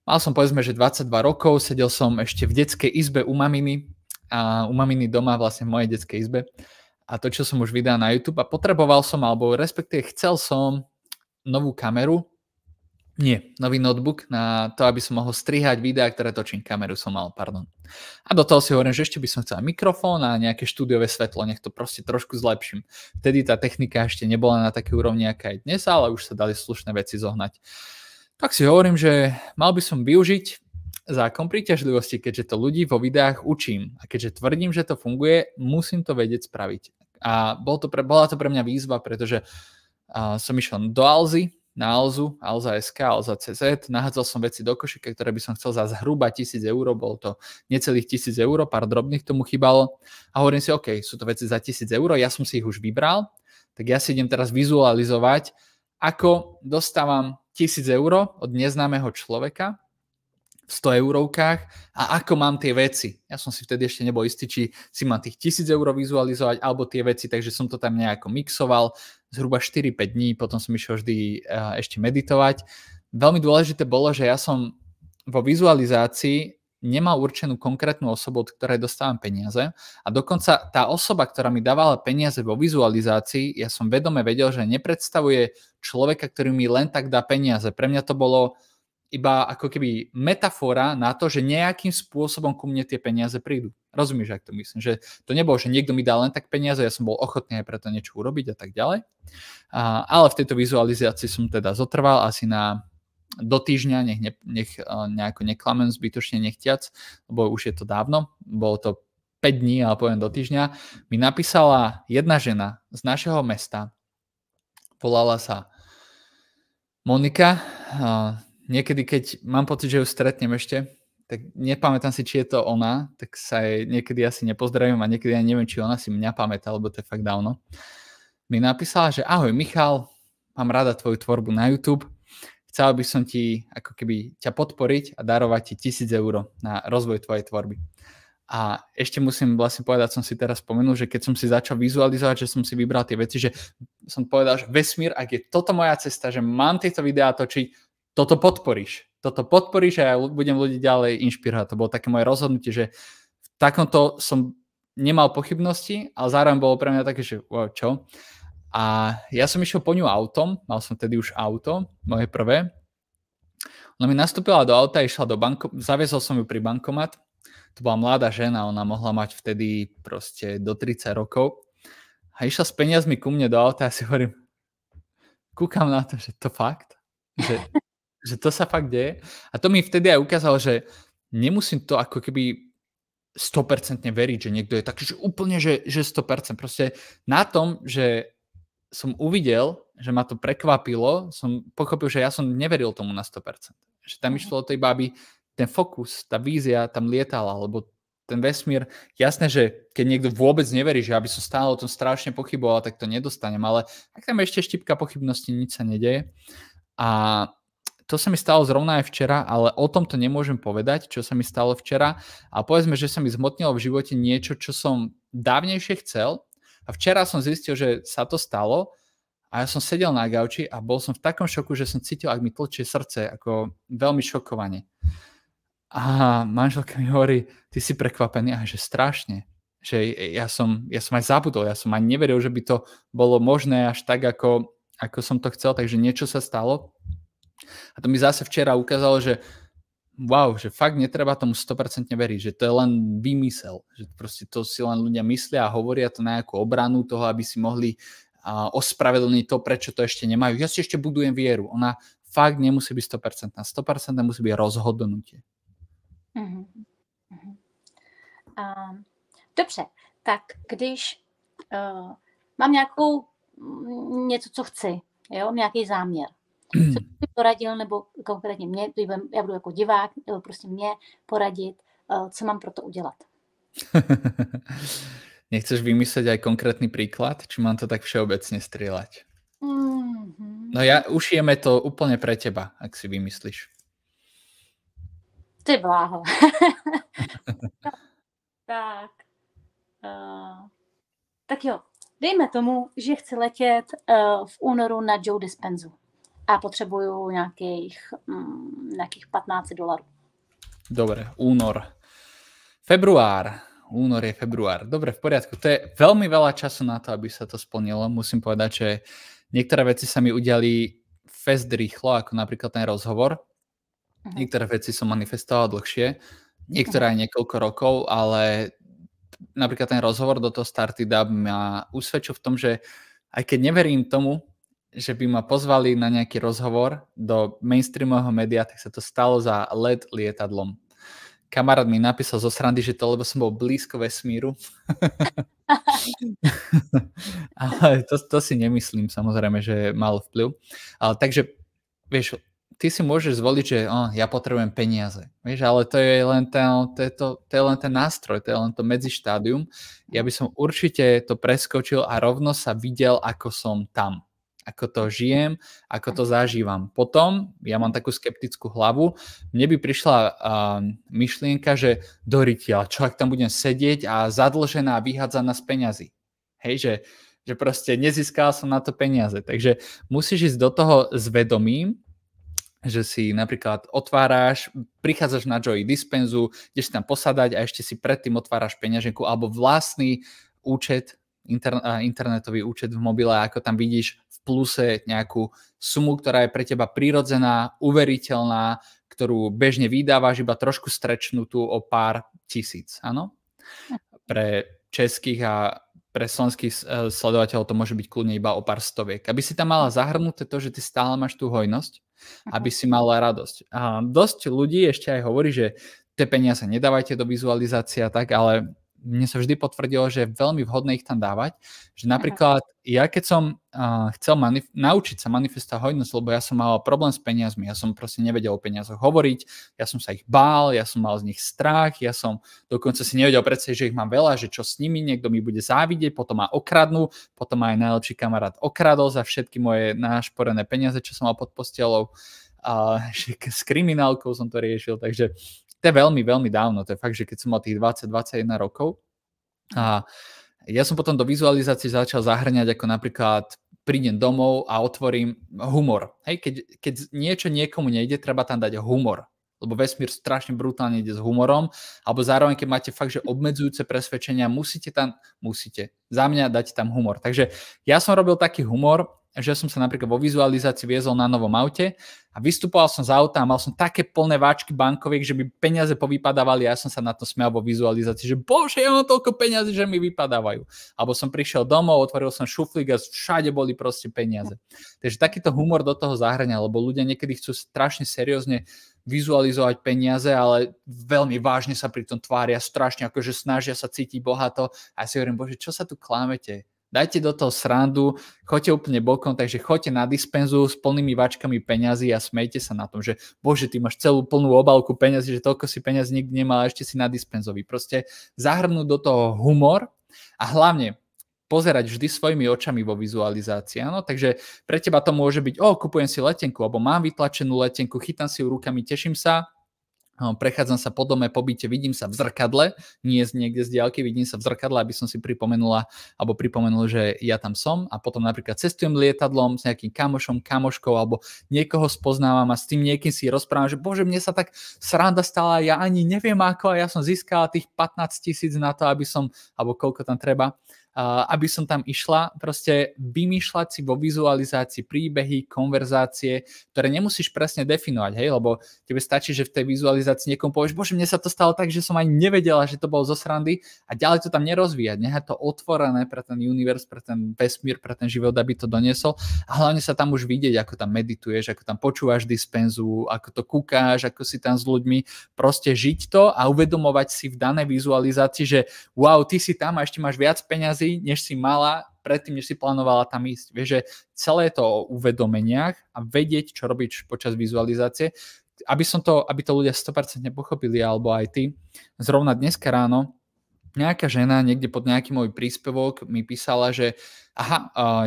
Speaker 2: Mal som povedzme, že 22 rokov, sedel som ešte v detskej izbe u maminy doma, vlastne v mojej detskej izbe a točil som už videa na YouTube a potreboval som, alebo respektíve chcel som novú kameru, nový notebook na to, aby som mohol strihať videá, ktoré točím, kameru som mal, pardon. A do toho si hovorím, že ešte by som chcel mikrofón a nejaké štúdiové svetlo, nech to proste trošku zlepším. Vtedy tá technika ešte nebola na takej úrovni, aká je dnes, ale už sa dali slušné veci zohnať. Tak si hovorím, že mal by som využiť zákon príťažlivosti, keďže to ľudí vo videách učím. A keďže tvrdím, že to funguje, musím to vedieť spraviť. A bola to pre mňa výzva, pretože som išiel do Alzy, na Alzu, Alza.sk, Alza.cz, nahádzal som veci do košíka, ktoré by som chcel za zhruba 1000 eur, bolo to necelých 1000 eur, pár drobných tomu chýbalo. A hovorím si, OK, sú to veci za 1000 eur, ja som si ich už vybral, tak ja si idem teraz vizualizovať, ako dostávam 1000 eur od neznámeho človeka v 100 eurovkách a ako mám tie veci. Ja som si vtedy ešte nebol istý, či si mám tých 1000 eur vizualizovať alebo tie veci, takže som to tam nejako mixoval zhruba 4-5 dní, potom som išiel vždy ešte meditovať. Veľmi dôležité bolo, že ja som vo vizualizácii nemal určenú konkrétnu osobu, od ktorej dostávam peniaze a dokonca tá osoba, ktorá mi dávala peniaze vo vizualizácii, ja som vedome vedel, že nepredstavuje človeka, ktorý mi len tak dá peniaze. Pre mňa to bolo iba ako keby metafora na to, že nejakým spôsobom ku mne tie peniaze prídu. Rozumieš, ak to myslím? Že to nebolo, že niekto mi dá len tak peniaze, ja som bol ochotný aj preto niečo urobiť a tak ďalej. Ale v tejto vizualizácii som teda zotrval asi do týždňa, nech nejako neklamem zbytočne nechtiac, lebo už je to dávno, bolo to 5 dní, ale poviem do týždňa, mi napísala jedna žena z našeho mesta, volala sa Monika. Niekedy, keď mám pocit, že ju stretnem ešte, tak nepamätám si, či je to ona, tak sa jej niekedy asi nepozdravím a niekedy ani neviem, či ona si mňa pamätá, lebo to je fakt dávno. Mi napísala, že ahoj Michal, mám rada tvoju tvorbu na YouTube, chcel by som ti ako keby ťa podporiť a darovať ti 1000 eur na rozvoj tvojej tvorby. A ešte musím vlastne povedať, som si teraz spomenul, že keď som si začal vizualizovať, že som si vybral tie veci, že som povedal, že vesmír, ak je toto moja cesta, že mám tieto videá točiť, toto podporíš a ja budem ľudí ďalej inšpirovať. To bolo také moje rozhodnutie, že v takomto som nemal pochybnosti, ale zároveň bolo pre mňa také, že wow, čo? A ja som išiel po ňu autom, mal som tedy už auto, moje prvé. Ona mi nastúpila do auta, išla do zaviezol som ju pri bankomat. To bola mladá žena, ona mohla mať vtedy proste do 30 rokov. A išla s peniazmi ku mne do auta a si hovorím, kúkam na to, že to fakt? Že to sa fakt deje? A to mi vtedy aj ukázalo, že nemusím to ako keby 100% veriť, že niekto je taký, že úplne, že 100%. Proste na tom, že som uvidel, že ma to prekvapilo, som pochopil, že ja som neveril tomu na 100%. Že tam išlo o tej baby, ten fokus, tá vízia tam lietala, lebo ten vesmír, jasné, že keď niekto vôbec neverí, že aby som stále o tom strašne pochyboval, tak to nedostanem, ale ak tam ešte štipka pochybnosti, nič sa nedeje. A to sa mi stalo zrovna aj včera, ale o tom to nemôžem povedať, čo sa mi stalo včera. A povedzme, že sa mi zhmotnilo v živote niečo, čo som dávnejšie chcel. A včera som zistil, že sa to stalo a ja som sedel na gauči a bol som v takom šoku, že som cítil, ak mi tlčie srdce, ako veľmi šokovane. A manželka mi hovorí, ty si prekvapený, a že strašne. Že ja som aj zabudol, ja som aj neveril, že by to bolo možné až tak, ako som to chcel, takže niečo sa stalo. A to mi zase včera ukázalo, že wow, že fakt netreba tomu 100% veriť, že to je len vymysel, že proste to si len ľudia myslia a hovoria to na nejakú obranu toho, aby si mohli ospravedlniť to, prečo to ešte nemajú. Ja si ešte budujem vieru. Ona fakt nemusí byť 100%. 100% musí byť rozhodnutie.
Speaker 1: Dobře, tak když mám něco, co chci, jo, nějaký záměr, co by poradil, nebo konkrétně mě, já budu jako divák, nebo prostě mě poradit, co mám pro to udělat.
Speaker 2: Nechceš vymyslieť aj konkrétny príklad, či mám to tak všeobecne strieľať? No ušijeme to úplne pre teba, ak si vymyslíš.
Speaker 1: Ty bláho. Tak jo, dejme tomu, že chci letět v únoru na Joe Dispenzu a potřebuju nějakých $15.
Speaker 2: Dobre, únor. Únor je február. Dobre, v poriadku. To je veľmi veľa času na to, aby sa to splnilo. Musím povedať, že niektoré veci sa mi udiali fest rýchlo, ako napríklad ten rozhovor. Niektoré veci som manifestoval dlhšie, niektoré aj niekoľko rokov, ale napríklad ten rozhovor do toho Started Up ma usvedčil v tom, že aj keď neverím tomu, že by ma pozvali na nejaký rozhovor do mainstreamového média, tak sa to stalo za LED lietadlom. Kamarát mi napísal zo srandy, že to lebo som bol blízko vesmíru. Ale to si nemyslím, samozrejme, že malo vplyv. Ale takže, vieš, ty si môžeš zvoliť, že ja potrebujem peniaze. Vieš, ale to je len ten nástroj, to je len to medzištádium. Ja by som určite to preskočil a rovno sa videl, ako som tam. Ako to žijem, ako to zažívam. Potom, ja mám takú skeptickú hlavu, mne by prišla myšlienka, že do rytia, čo ak tam budem sedieť a zadlžená a vyhádzaná z peňazí. Hej, že proste nezískal som na to peniaze. Takže musíš ísť do toho s vedomím, že si napríklad otváraš, prichádzaš na Joy Dispenzu, ideš tam posadať a ešte si predtým otváraš peňaženku alebo vlastný účet, internetový účet v mobile, ako tam vidíš v pluse nejakú sumu, ktorá je pre teba prirodzená, uveriteľná, ktorú bežne vydávaš iba trošku strečnutú o pár tisíc, áno? Pre českých a pre slovenských sledovateľov to môže byť kľudne iba o pár stoviek. Aby si tam mala zahrnuté to, že ty stále máš tú hojnosť, aby si mala radosť. A dosť ľudí ešte aj hovorí, že tie peniaze nedávajte do vizualizácie a tak, ale mne sa vždy potvrdilo, že je veľmi vhodné ich tam dávať. Že napríklad ja keď som chcel naučiť sa manifestovať hojnosť, lebo ja som mal problém s peniazmi, ja som proste nevedel o peniazoch hovoriť, ja som sa ich bál, ja som mal z nich strach, ja som dokonca si nevedel predstaviť, že ich mám veľa, že čo s nimi, niekto mi bude závidieť, potom ma okradnú, potom ma aj najlepší kamarát okradol za všetky moje našporené peniaze, čo som mal pod postelou. S kriminálkou som to riešil, takže to je veľmi, veľmi dávno. To je fakt, že keď som mal tých 20-21 rokov. A ja som potom do vizualizácie začal zahrňať, ako napríklad prídem domov a otvorím humor. Hej, keď niečo niekomu nejde, treba tam dať humor. lebo vesmír strašne brutálne ide s humorom, alebo zároveň, keď máte fakt, že obmedzujúce presvedčenia, musíte za mňa dať tam humor. Takže ja som robil taký humor, že som sa napríklad vo vizualizácii viezol na novom aute a vystupoval som z auta a mal som také plné váčky bankoviek, že by peniaze povypadávali a ja som sa na to smial vo vizualizácii, že bože, ja mám toľko peniazy, že mi vypadávajú. Alebo som prišiel domov, otvoril som šuflík a všade boli proste peniaze. Takže takýto humor do toho zahrania, lebo ľudia niekedy chcú strašne seriózne vizualizovať peniaze, ale veľmi vážne sa pri tom tvária, strašne akože snažia sa cítiť bohato a ja si hovorím, bože, čo sa tu klamete? Dajte do toho srandu, choďte úplne bokom, takže choďte na dispenzu s plnými váčkami peňazí a smejte sa na tom, že bože, ty máš celú plnú obálku peňazí, že toľko si peňazí nikdy nemal a ešte si na dispenzovi. Proste zahrnúť do toho humor a hlavne pozerať vždy svojimi očami vo vizualizácii. Áno? Takže pre teba to môže byť, kupujem si letenku, alebo mám vytlačenú letenku, chytám si ju rukami, teším sa, prechádzam sa po dome, po byte, vidím sa v zrkadle, nie niekde z diaľky, vidím sa v zrkadle, aby som si pripomenul, že ja tam som a potom napríklad cestujem lietadlom s nejakým kamošom, kamoškou alebo niekoho spoznávam a s tým niekým si rozprávam, že bože, mne sa tak sranda stala, ja ani neviem ako a ja som získala tých 15 000 na to, aby som, alebo koľko tam treba, aby som tam išla, proste vymýšľať si vo vizualizácii príbehy, konverzácie, ktoré nemusíš presne definovať, hej, lebo tebe stačí, že v tej vizualizácii niekomu povieš, bože, mne sa to stalo tak, že som ani nevedela, že to bolo zo srandy a ďalej to tam nerozvíjať, nechať to otvorené pre ten univerz, pre ten vesmír, pre ten život, aby to doniesol a hlavne sa tam už vidieť, ako tam medituješ, ako tam počúvaš dispenzu, ako to kúkáš, ako si tam s ľuďmi, proste žiť to a uvedomovať si v danej vizualizácii, že wow, ty si tam a ešte máš viac peňazí, než si mala predtým, než si plánovala tam ísť. Vieš, že celé je to o uvedomeniach a vedieť, čo robiť počas vizualizácie, aby to ľudia 100% pochopili, alebo aj ty. Zrovna dneska ráno nejaká žena niekde pod nejaký môj príspevok mi písala, že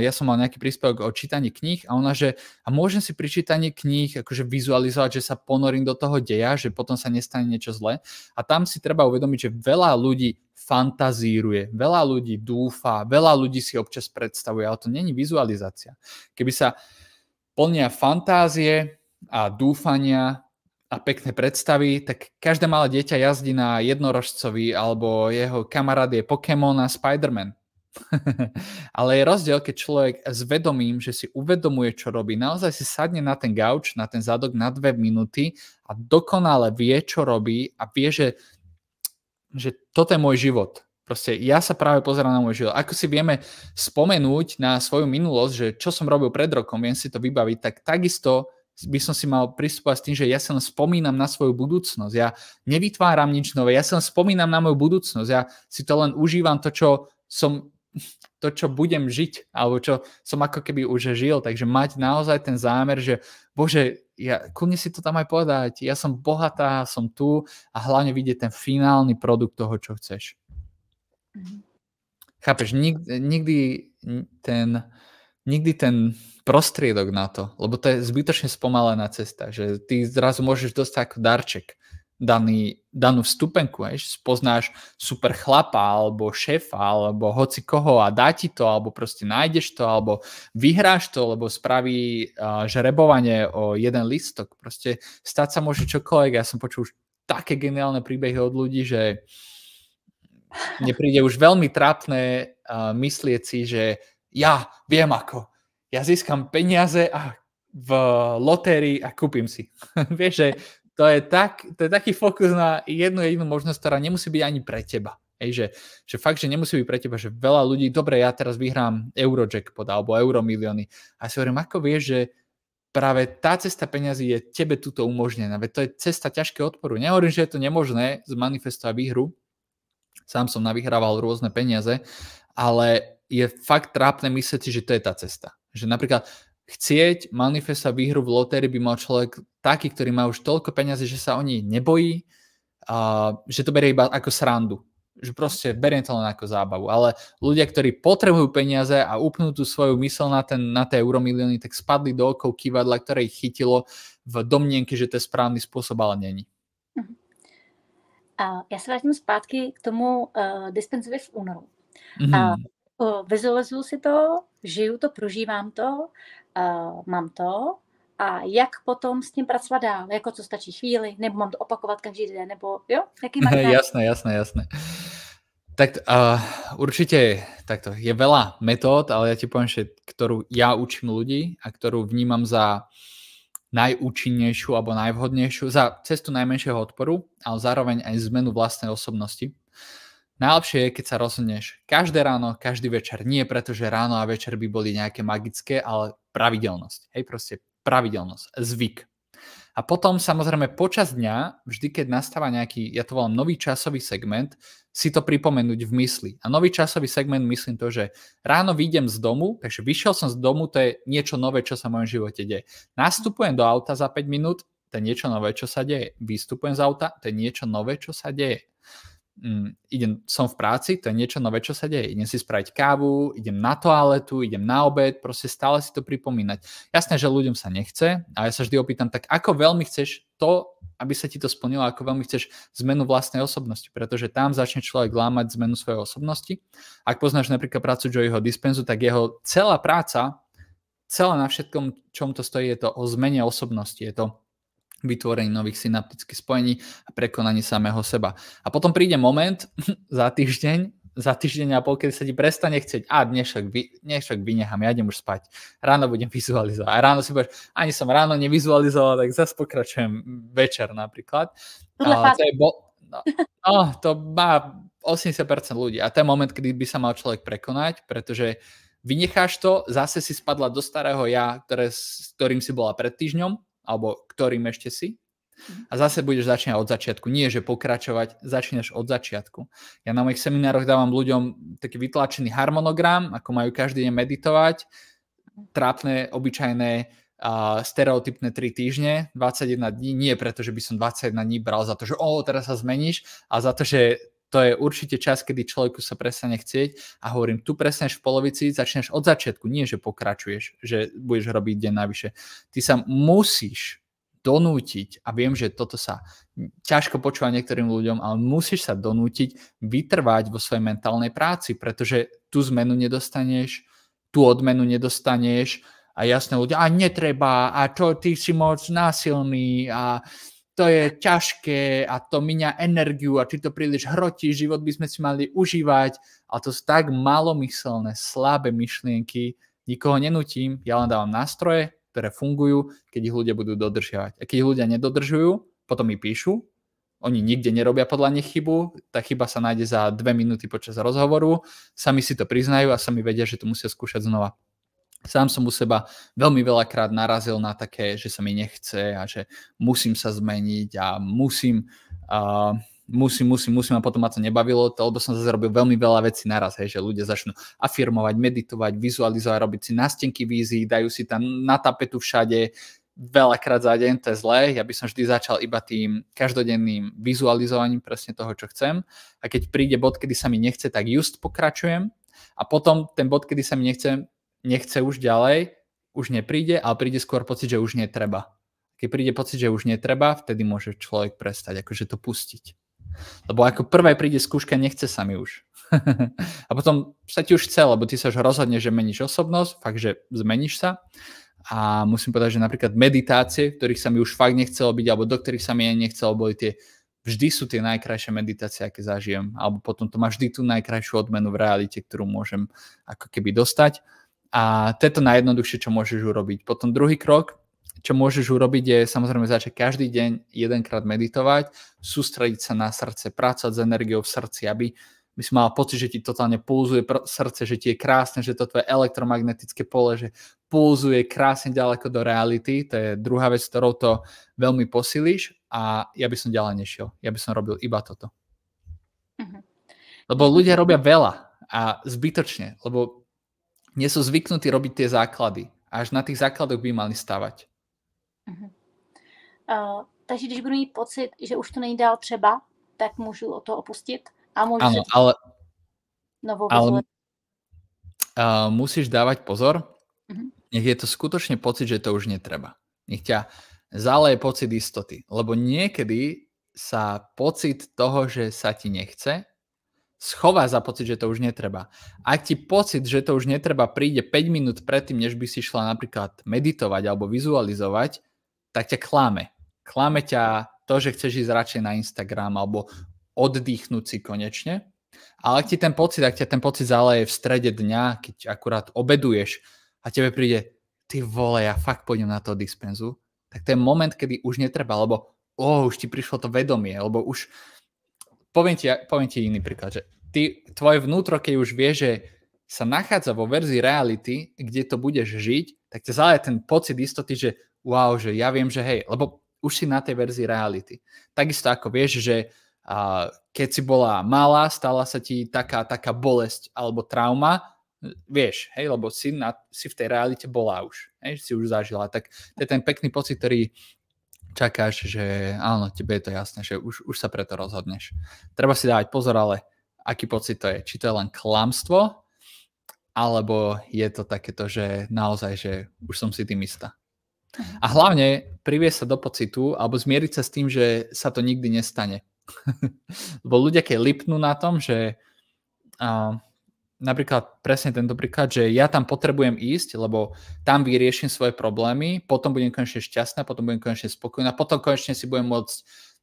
Speaker 2: ja som mal nejaký príspevok o čítaní kníh a ona, že a môžem si pri čítaní kníh akože vizualizovať, že sa ponorím do toho deja, že potom sa nestane niečo zlé. A tam si treba uvedomiť, že veľa ľudí fantazíruje, veľa ľudí dúfa, veľa ľudí si občas predstavuje, ale to není vizualizácia. Keby sa plnia fantázie a dúfania a pekné predstavy, tak každé malé dieťa jazdí na jednorožcovi alebo jeho kamarát je Pokémon a Spider-Man. Ale je rozdiel, keď človek s vedomím, že si uvedomuje, čo robí, naozaj si sadne na ten gauč, na ten zadok na 2 minúty a dokonale vie, čo robí a vie, že toto je môj život. Proste ja sa práve pozerám na môj život. Ako si vieme spomenúť na svoju minulosť, že čo som robil pred rokom, viem si to vybaviť, tak takisto by som si mal pristupovať s tým, že ja sa len spomínam na svoju budúcnosť. Ja nevytváram nič nové, ja sa len spomínam na moju budúcnosť. Ja si to len užívam to, čo budem žiť, alebo čo som ako keby už žil. Takže mať naozaj ten zámer, že bože, kľudne si to tam aj povedať, ja som bohatá, som tu a hlavne vidieť ten finálny produkt toho, čo chceš. Chápeš, nikdy ten prostriedok na to, lebo to je zbytočne spomalená cesta, že ty zrazu môžeš dostať ako darček danú vstupenku, spoznáš super chlapa, alebo šéfa, alebo hoci koho a dá ti to, alebo proste nájdeš to, alebo vyhráš to, lebo spraví žrebovanie o jeden listok. Proste stať sa môže čokoľvek. Ja som počul už také geniálne príbehy od ľudí, že mne príde už veľmi trápne myslieť si, že ja viem ako. Ja získam peniaze v lotérii a kúpim si. Vieš, že to je taký fokus na jednu jedinú možnosť, ktorá nemusí byť ani pre teba. Že fakt, že nemusí byť pre teba, že veľa ľudí, dobre, ja teraz vyhrám Eurojackpot alebo Euromilióny. A si hovorím, ako vieš, že práve tá cesta peňazí je tebe tuto umožnená. Veď to je cesta ťažkého odporu. Nehovorím, že je to nemožné zmanifestovať výhru. Sám som navyhrával rôzne peniaze, ale je fakt trápne myslieť si, že to je tá cesta. Že napríklad chcieť manifestovať výhru v lotérii by mal človek taký, ktorý má už toľko peniazy, že sa o nej nebojí, že to berie iba ako srandu. Že proste beriem to len ako zábavu. Ale ľudia, ktorí potrebujú peniaze a upnú tú svoju mysl na tie euromilióny, tak spadli do okov kývadla, ktoré ich chytilo v domnienke, že to je správny spôsob, ale není.
Speaker 1: Já se vrátím zpátky k tomu dispenzovi v únoru. Vizualizuju si to, žiju to, prožívám to, mám to a jak potom s tím pracovat dál, jako co stačí chvíli, nebo mám to opakovat každý den, nebo jo, jaký máš
Speaker 2: Jasné. Tak určite takto. Je veľa metód, ale ja ti poviem, že ktorú ja učím ľudí a ktorú vnímam za najúčinnejšiu alebo najvhodnejšiu, za cestu najmenšieho odporu, ale zároveň aj zmenu vlastnej osobnosti. Najlepšie je, keď sa rozhodneš každé ráno, každý večer. Nie preto, že ráno a večer by boli nejaké magické, ale pravidelnosť. Hej, proste pravidelnosť, zvyk. A potom samozrejme počas dňa, vždy keď nastáva nejaký, ja to volám nový časový segment, si to pripomenúť v mysli. A nový časový segment myslím to, že ráno vyjdem z domu, takže vyšiel som z domu, to je niečo nové, čo sa v mojom živote deje. Nastupujem do auta za 5 minút, to je niečo nové, čo sa deje. Vystupujem z auta, to je niečo nové, čo sa deje. Som v práci, to je niečo nové, čo sa deje. Idem si spraviť kávu, idem na toaletu, idem na obed, proste stále si to pripomínať. Jasné, že ľuďom sa nechce, a ja sa vždy opýtam, tak ako veľmi chceš to, aby sa ti to splnilo, ako veľmi chceš zmenu vlastnej osobnosti, pretože tam začne človek lámať zmenu svojej osobnosti. Ak poznáš napríklad prácu Joeyho Dispenzu, tak jeho celá práca, celá na všetkom, čom to stojí, je to o zmene osobnosti, je to vytvorení nových synaptických spojení a prekonaní samého seba. A potom príde moment za týždeň a pol, kedy sa ti prestane chcieť, dnešok vynechám, ja idem už spať. Ráno budem vizualizovať. A ráno si povieš, ani som ráno nevizualizoval, tak zase pokračujem večer napríklad. To má 80% ľudí. A to je moment, kedy by sa mal človek prekonať, pretože vynecháš to, zase si spadla do starého ja, s ktorým si bola pred týždňom, alebo ktorým ešte si. A zase budeš začínať od začiatku. Nie, že pokračovať, začínaš od začiatku. Ja na mojich seminároch dávam ľuďom taký vytlačený harmonogram, ako majú každý deň meditovať. Trápne, obyčajné, stereotypné 3 týždne, 21 dní. Nie preto, že by som 21 dní bral za to, že teraz sa zmeníš, a za to, že to je určite čas, kedy človeku sa prestane chcieť, a hovorím, tu prestaneš v polovici, začneš od začiatku, nie že pokračuješ, že budeš robiť deň navyše. Ty sa musíš donútiť, a viem, že toto sa ťažko počúva niektorým ľuďom, ale musíš sa donútiť vytrvať vo svojej mentálnej práci, pretože tú zmenu nedostaneš, tú odmenu nedostaneš a jasné ľudia, netreba, a to ty si moc násilný a to je ťažké a to míňa energiu a ty to príliš hrotíš, život by sme si mali užívať, a to sú tak malomyselné, slabé myšlienky, nikoho nenutím, ja len dávam nástroje, ktoré fungujú, keď ich ľudia budú dodržiavať. A keď ich ľudia nedodržujú, potom mi píšu, oni nikde nerobia podľa nich chybu, tá chyba sa nájde za 2 minúty počas rozhovoru, sami si to priznajú a sami vedia, že to musia skúšať znova. Sám som u seba veľmi veľakrát narazil na také, že sa mi nechce a že musím sa zmeniť a musím a potom ma to nebavilo, lebo som zase robil veľmi veľa vecí naraz, že ľudia začnú afirmovať, meditovať, vizualizovať, robiť si nástenky vízií, dajú si tam na tapetu všade, veľakrát za deň, to je zlé. Ja by som vždy začal iba tým každodenným vizualizovaním presne toho, čo chcem, a keď príde bod, kedy sa mi nechce, tak just pokračujem, a potom ten bod, kedy sa mi nechce už ďalej, už nepríde, ale príde skôr pocit, že už netreba. Keď príde pocit, že už netreba, vtedy môže človek prestať akože to pustiť. Lebo ako prvé príde skúška, nechce sa mi už. A potom sa ti už chce, lebo ty sa už rozhodneš, že meníš osobnosť, fakt, že zmeníš sa. A musím povedať, že napríklad meditácie, ktorých sa mi už fakt nechcelo byť, alebo do ktorých sa mi nechcelo, boli vždy sú tie najkrajšie meditácie, aké zažijem. Alebo potom to má vždy tú najkrajšiu odmenu v realite, ktorú môžem ako keby dostať. A to je to najjednoduchšie, čo môžeš urobiť. Potom druhý krok, čo môžeš urobiť, je samozrejme začať každý deň jedenkrát meditovať, sústrediť sa na srdce, pracovať s energiou v srdci, aby si mal pocit, že ti totálne pulzuje srdce, že ti je krásne, že to tvoje elektromagnetické pole, že pulzuje krásne ďaleko do reality. To je druhá vec, ktorou to veľmi posilíš, a ja by som ďalej nešiel. Ja by som robil iba toto. Lebo ľudia robia veľa a zbytočne, lebo nie sú zvyknutí robiť tie základy. Až na tých základoch by mali stavať.
Speaker 1: Takže když budu mít pocit, že už to není dál třeba, tak můžu o to opustit? A môžu
Speaker 2: ale musíš dávať pozor. Nech je to skutočne pocit, že to už netreba. Nech ťa zaleje pocit istoty. Lebo niekedy sa pocit toho, že sa ti nechce, schová za pocit, že to už netreba. Ak ti pocit, že to už netreba, príde 5 minút predtým, než by si šla napríklad meditovať alebo vizualizovať, tak ťa klame. Klame ťa to, že chceš ísť radšej na Instagram alebo oddychnúť si konečne. Ale ak ťa ten pocit zaleje v strede dňa, keď akurát obeduješ a tebe príde, ty vole, ja fakt pôjdem na to dispenzu, tak to je moment, kedy už netreba, lebo už ti prišlo to vedomie, lebo už poviem ti iný príklad, že tvoje vnútro, keď už vie, že sa nachádza vo verzii reality, kde to budeš žiť, tak ťa zaleje ten pocit istoty, že wow, že ja viem, že hej, lebo už si na tej verzii reality. Takisto ako vieš, že keď si bola malá, stala sa ti taká bolesť alebo trauma, vieš, hej, lebo si v tej realite bola už, hej, si už zažila, tak to je ten pekný pocit, ktorý čakáš, že áno, tebe je to jasné, že už sa preto rozhodneš. Treba si dávať pozor, ale aký pocit to je? Či to je len klamstvo, alebo je to takéto, že naozaj, že už som si tým istá. A hlavne priviesť sa do pocitu, alebo zmieriť sa s tým, že sa to nikdy nestane. Lebo ľudia, keď lipnú na tom, že napríklad presne tento príklad, že ja tam potrebujem ísť, lebo tam vyrieším svoje problémy, potom budem konečne šťastná, potom budem konečne spokojná, potom konečne si budem môcť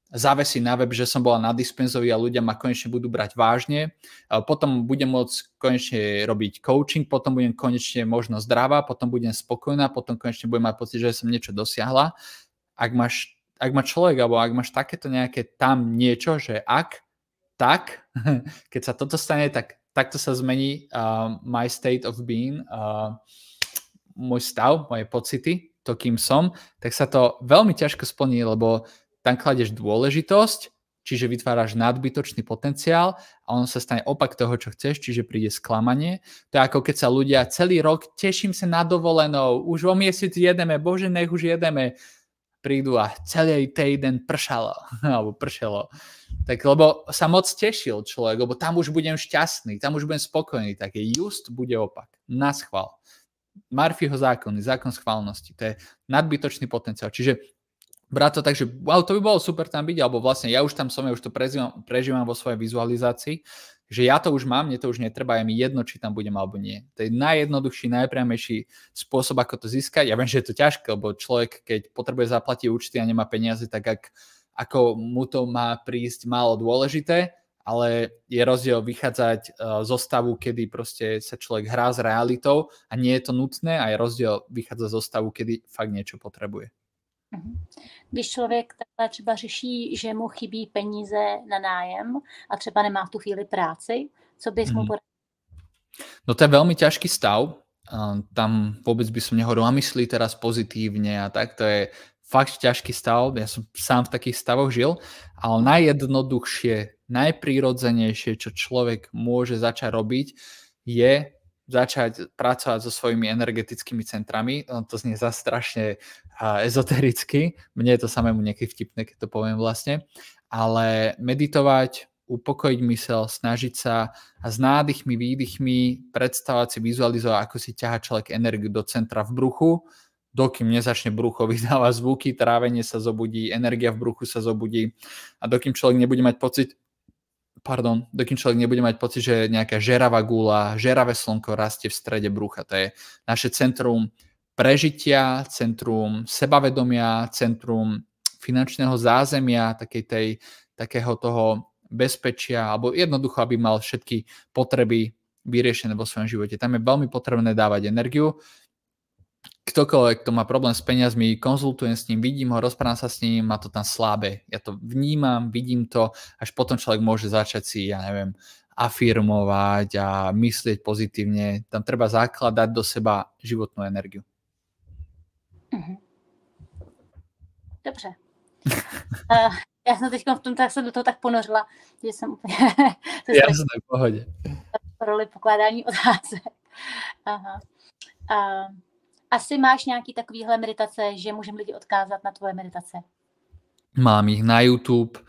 Speaker 2: zavesiť na web, že som bola na dispenzovi a ľudia ma konečne budú brať vážne, potom budem môcť konečne robiť coaching, potom budem konečne možno zdravá, potom budem spokojná, potom konečne budem mať pocit, že som niečo dosiahla. Ak má človek, alebo ak máš takéto nejaké tam niečo, že tak, keď sa toto stane, tak takto sa zmení my state of being, môj stav, moje pocity, to, kým som, tak sa to veľmi ťažko splní, lebo tam kladeš dôležitosť, čiže vytváraš nadbytočný potenciál a ono sa stane opak toho, čo chceš, čiže príde sklamanie. To je ako keď sa ľudia celý rok, teším sa na dovolenou, už o mesiac jedeme, bože, nech už jedeme, prídu a celý týden pršalo, alebo pršelo. Tak lebo sa moc tešil človek, lebo tam už budem šťastný, tam už budem spokojný, tak just bude opak. Na schvál. Murphyho zákon schválnosti, to je nadbytočný potenciál. Čiže brať to tak, že wow, to by bolo super tam byť, alebo vlastne ja už tam som, ja už to prežívam vo svojej vizualizácii, že ja to už mám, mne to už netreba, je mi jedno, či tam budem alebo nie. To je najjednoduchší, najpriamejší spôsob, ako to získať. Ja viem, že je to ťažké, lebo človek, keď potrebuje zaplatiť účty a nemá peniaze, tak ako mu to má prísť málo dôležité, ale je rozdiel vychádzať zo stavu, kedy proste sa človek hrá s realitou a nie je to nutné, a je rozdiel vychádzať zo stavu, kedy fakt niečo potrebuje.
Speaker 1: Když člověk třeba řeší, že mu chybí peníze na nájem a třeba nemá v tu chvíli práci, co bys mu poradil?
Speaker 2: No to je veľmi ťažký stav. Tam vôbec by som nehovoril, a myslí teraz pozitívne a tak, to je fakt ťažký stav. Ja som sám v takých stavoch žil, ale najjednoduchšie, najprirodzenejšie, čo človek môže začať robiť, je začať pracovať so svojimi energetickými centrami. To znie za strašne ezotericky. Mne je to samému niekedy vtipné, keď to poviem vlastne. Ale meditovať, upokojiť mysel, snažiť sa a s nádychmi, výdychmi predstavať si, vizualizovať, ako si ťahá človek energiu do centra v bruchu, dokým nezačne brucho vydávať zvuky, trávenie sa zobudí, energia v bruchu sa zobudí a dokým človek nebude mať pocit, že nejaká žeravá gula, žeravé slnko rastie v strede brucha. To je naše centrum prežitia, centrum sebavedomia, centrum finančného zázemia, takého toho bezpečia, alebo jednoducho, aby mal všetky potreby vyriešené vo svojom živote. Tam je veľmi potrebné dávať energiu. Ktokoľvek, kto má problém s peniazmi, konzultujem s ním, vidím ho, rozprávam sa s ním, má to tam slabé. Ja to vnímam, vidím to, až potom človek môže začať si, afirmovať a myslieť pozitívne. Tam treba zakladať do seba životnú energiu.
Speaker 1: Dobře. Já jsem teď v tom, tak se do toho tak ponořila, že jsem úplně
Speaker 2: Jasné, v pohodě.
Speaker 1: roli pokládání otázek. Aha. Asi máš nějaký takovýhle meditace, že můžeme lidi odkázat na tvoje meditace?
Speaker 2: Mám ich na YouTube,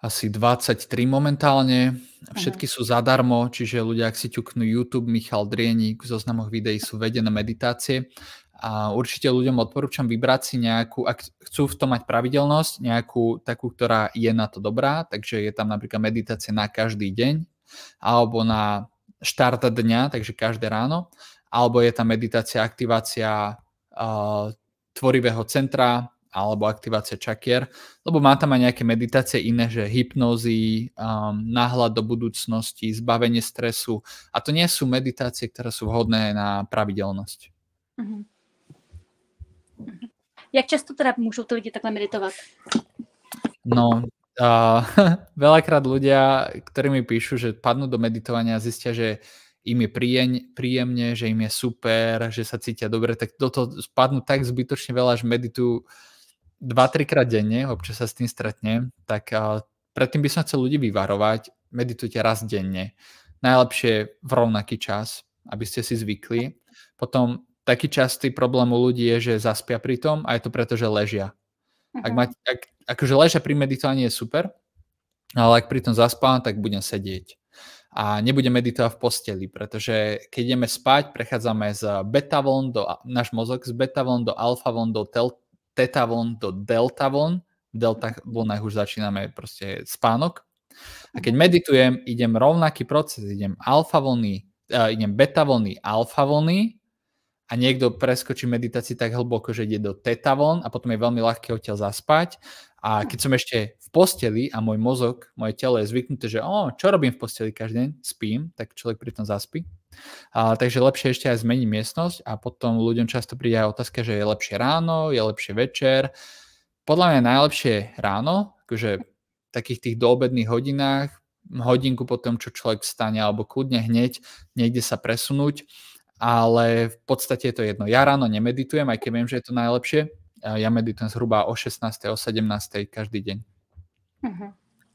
Speaker 2: asi 23 momentálne. Všetky sú zadarmo, čiže ľudia, ak si ťuknú YouTube, Michal Drieník, v zoznamoch videí sú vedené meditácie. A určite ľuďom odporúčam vybrať si nejakú, ak chcú v tom mať pravidelnosť, nejakú takú, ktorá je na to dobrá, takže je tam napríklad meditácia na každý deň, alebo na štart dňa, takže každé ráno, alebo je tam meditácia, aktivácia tvorivého centra, alebo aktivácia čakier, lebo má tam aj nejaké meditácie iné, že hypnózy, náhľad do budúcnosti, zbavenie stresu. A to nie sú meditácie, ktoré sú vhodné na pravidelnosť.
Speaker 1: Jak často teda môžu to lidi takhle meditovat?
Speaker 2: No, veľakrát ľudia, ktorí mi píšu, že padnú do meditovania a zistia, že im je príjemne, že im je super, že sa cítia dobre, tak do toho spadnú tak zbytočne veľa, že meditujú 2-3 krát denne, občas sa s tým stretnem, tak predtým by som chcel ľudí vyvarovať, meditujte raz denne. Najlepšie v rovnaký čas, aby ste si zvykli. Potom taký častý problém u ľudí je, že zaspia pri tom a je to preto, že ležia. Akože ležia pri meditovaní je super, ale ak pri tom zaspám, tak budem sedieť. A nebudem meditovať v posteli, pretože keď ideme spať, prechádzame z beta vln do náš mozog, z beta vln do alfa vln do teta vln do delta vln. V delta vlnách už začíname proste spánok. A keď meditujem, idem rovnaký proces, idem beta vlny, alfa vlny a niekto preskočí meditácii tak hlboko, že ide do teta vln a potom je veľmi ľahké odtiaľ zaspať. A keď som ešte v posteli a môj mozog, moje telo je zvyknuté, že čo robím v posteli každý deň? Spím, tak človek pri tom zaspí. Takže lepšie ešte aj zmeniť miestnosť a potom ľuďom často príde aj otázka, že je lepšie ráno, je lepšie večer. Podľa mňa najlepšie ráno, akože v takých tých doobedných hodinách, hodinku po tom, čo človek vstane, alebo kľudne hneď niekde sa presunúť, ale v podstate je to jedno. Ja ráno nemeditujem, aj keď viem, že je to najlepšie. Ja meditujem zhruba o 16. o 17. každý deň.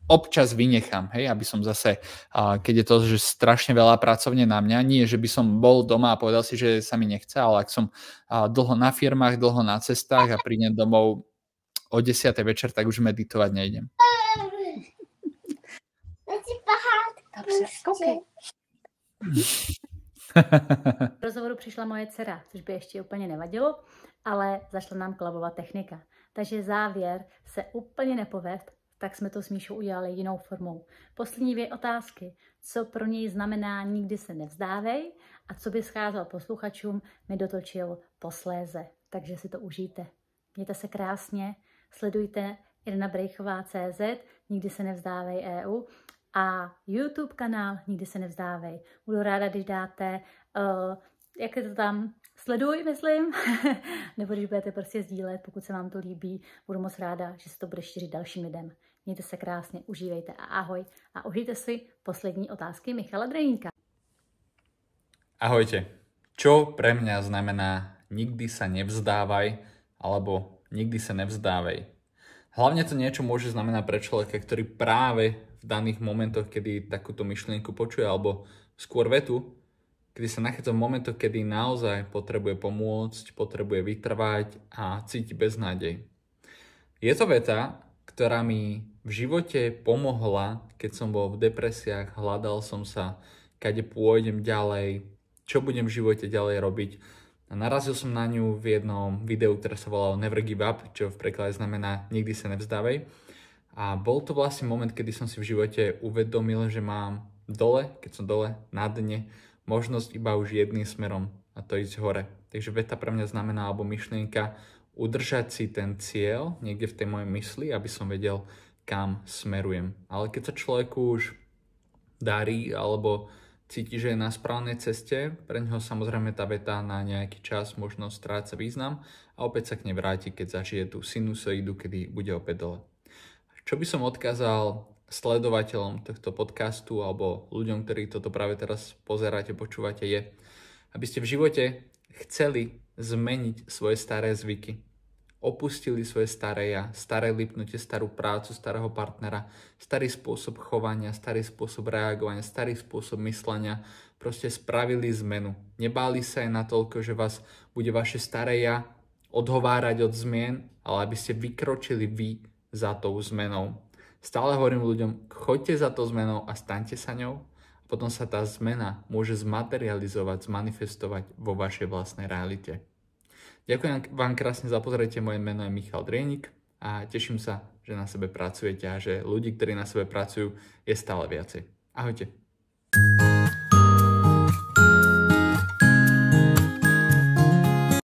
Speaker 2: Občas vynechám, hej, aby som zase, keď je to že strašne veľa pracovne na mňa, nie, že by som bol doma a povedal si, že sa mi nechce, ale ak som dlho na firmách, dlho na cestách a prídem domov o 10. večer, tak už meditovať nejdem.
Speaker 1: Dobře, koukej. V rozhovoru přišla moje dcera, což by ještě úplně nevadilo, ale zašla nám klavová technika. Takže závěr se úplně nepoved, tak jsme to s Míšou udělali jinou formou. Poslední 2 otázky. Co pro něj znamená nikdy se nevzdávej a co by scházelo posluchačům, mi dotočil posléze. Takže si to užijte. Mějte se krásně, sledujte IrenaBrejchová.cz, nikdy se nevzdávej EU a YouTube kanál Nikdy se nevzdávej. Budu ráda, když dáte, jak je to tam, sleduj, myslím, nebo když budete prostě sdílet, pokud se vám to líbí, budu moc ráda, že se to bude šířit dalším lidem. Mějte se krásně, užívejte a ahoj. A užijte si poslední otázky Michala Drejníka.
Speaker 2: Ahojte. Čo pre mňa znamená nikdy sa nevzdávaj alebo nikdy sa nevzdávej? Hlavne to niečo môže znamenať pre človeka, ktorý práve v daných momentoch, kedy takúto myšlienku počuje, alebo skôr vetu, kedy sa nachádza v momentoch, kedy naozaj potrebuje pomôcť, potrebuje vytrvať a cíti beznádej. Je to veta, ktorá mi v živote pomohla, keď som bol v depresiách, hľadal som sa, kade pôjdem ďalej, čo budem v živote ďalej robiť. A narazil som na ňu v jednom videu, ktoré sa volalo Never Give Up, čo v preklade znamená Nikdy sa nevzdávej. A bol to vlastne moment, kedy som si v živote uvedomil, že mám dole, keď som dole, na dne, možnosť iba už jedným smerom a to ísť hore. Takže veta pre mňa znamená, alebo myšlienka, udržať si ten cieľ niekde v tej mojej mysli, aby som vedel, kam smerujem. Ale keď sa človeku už darí, alebo cíti, že je na správnej ceste, pre ňoho samozrejme tá veta na nejaký čas možno stráca význam a opäť sa k nej vráti, keď zažije tú sinusoidu, kedy bude opäť dole. Čo by som odkázal sledovateľom tohto podcastu alebo ľuďom, ktorí toto práve teraz pozeráte, počúvate, je, aby ste v živote chceli zmeniť svoje staré zvyky. Opustili svoje staré ja, staré lipnutie, starú prácu, starého partnera, starý spôsob chovania, starý spôsob reagovania, starý spôsob myslenia. Proste spravili zmenu. Nebáli sa aj natoľko, že vás bude vaše staré ja odhovárať od zmien, ale aby ste vykročili vy za tou zmenou. Stále hovorím ľuďom, choďte za tou zmenou a staňte sa ňou. A potom sa tá zmena môže zmaterializovať, zmanifestovať vo vašej vlastnej realite. Ďakujem vám krásne za pozorenie, moje meno je Michal Drejník a teším sa, že na sebe pracujete a že ľudí, ktorí na sebe pracujú, je stále viacej. Ahojte.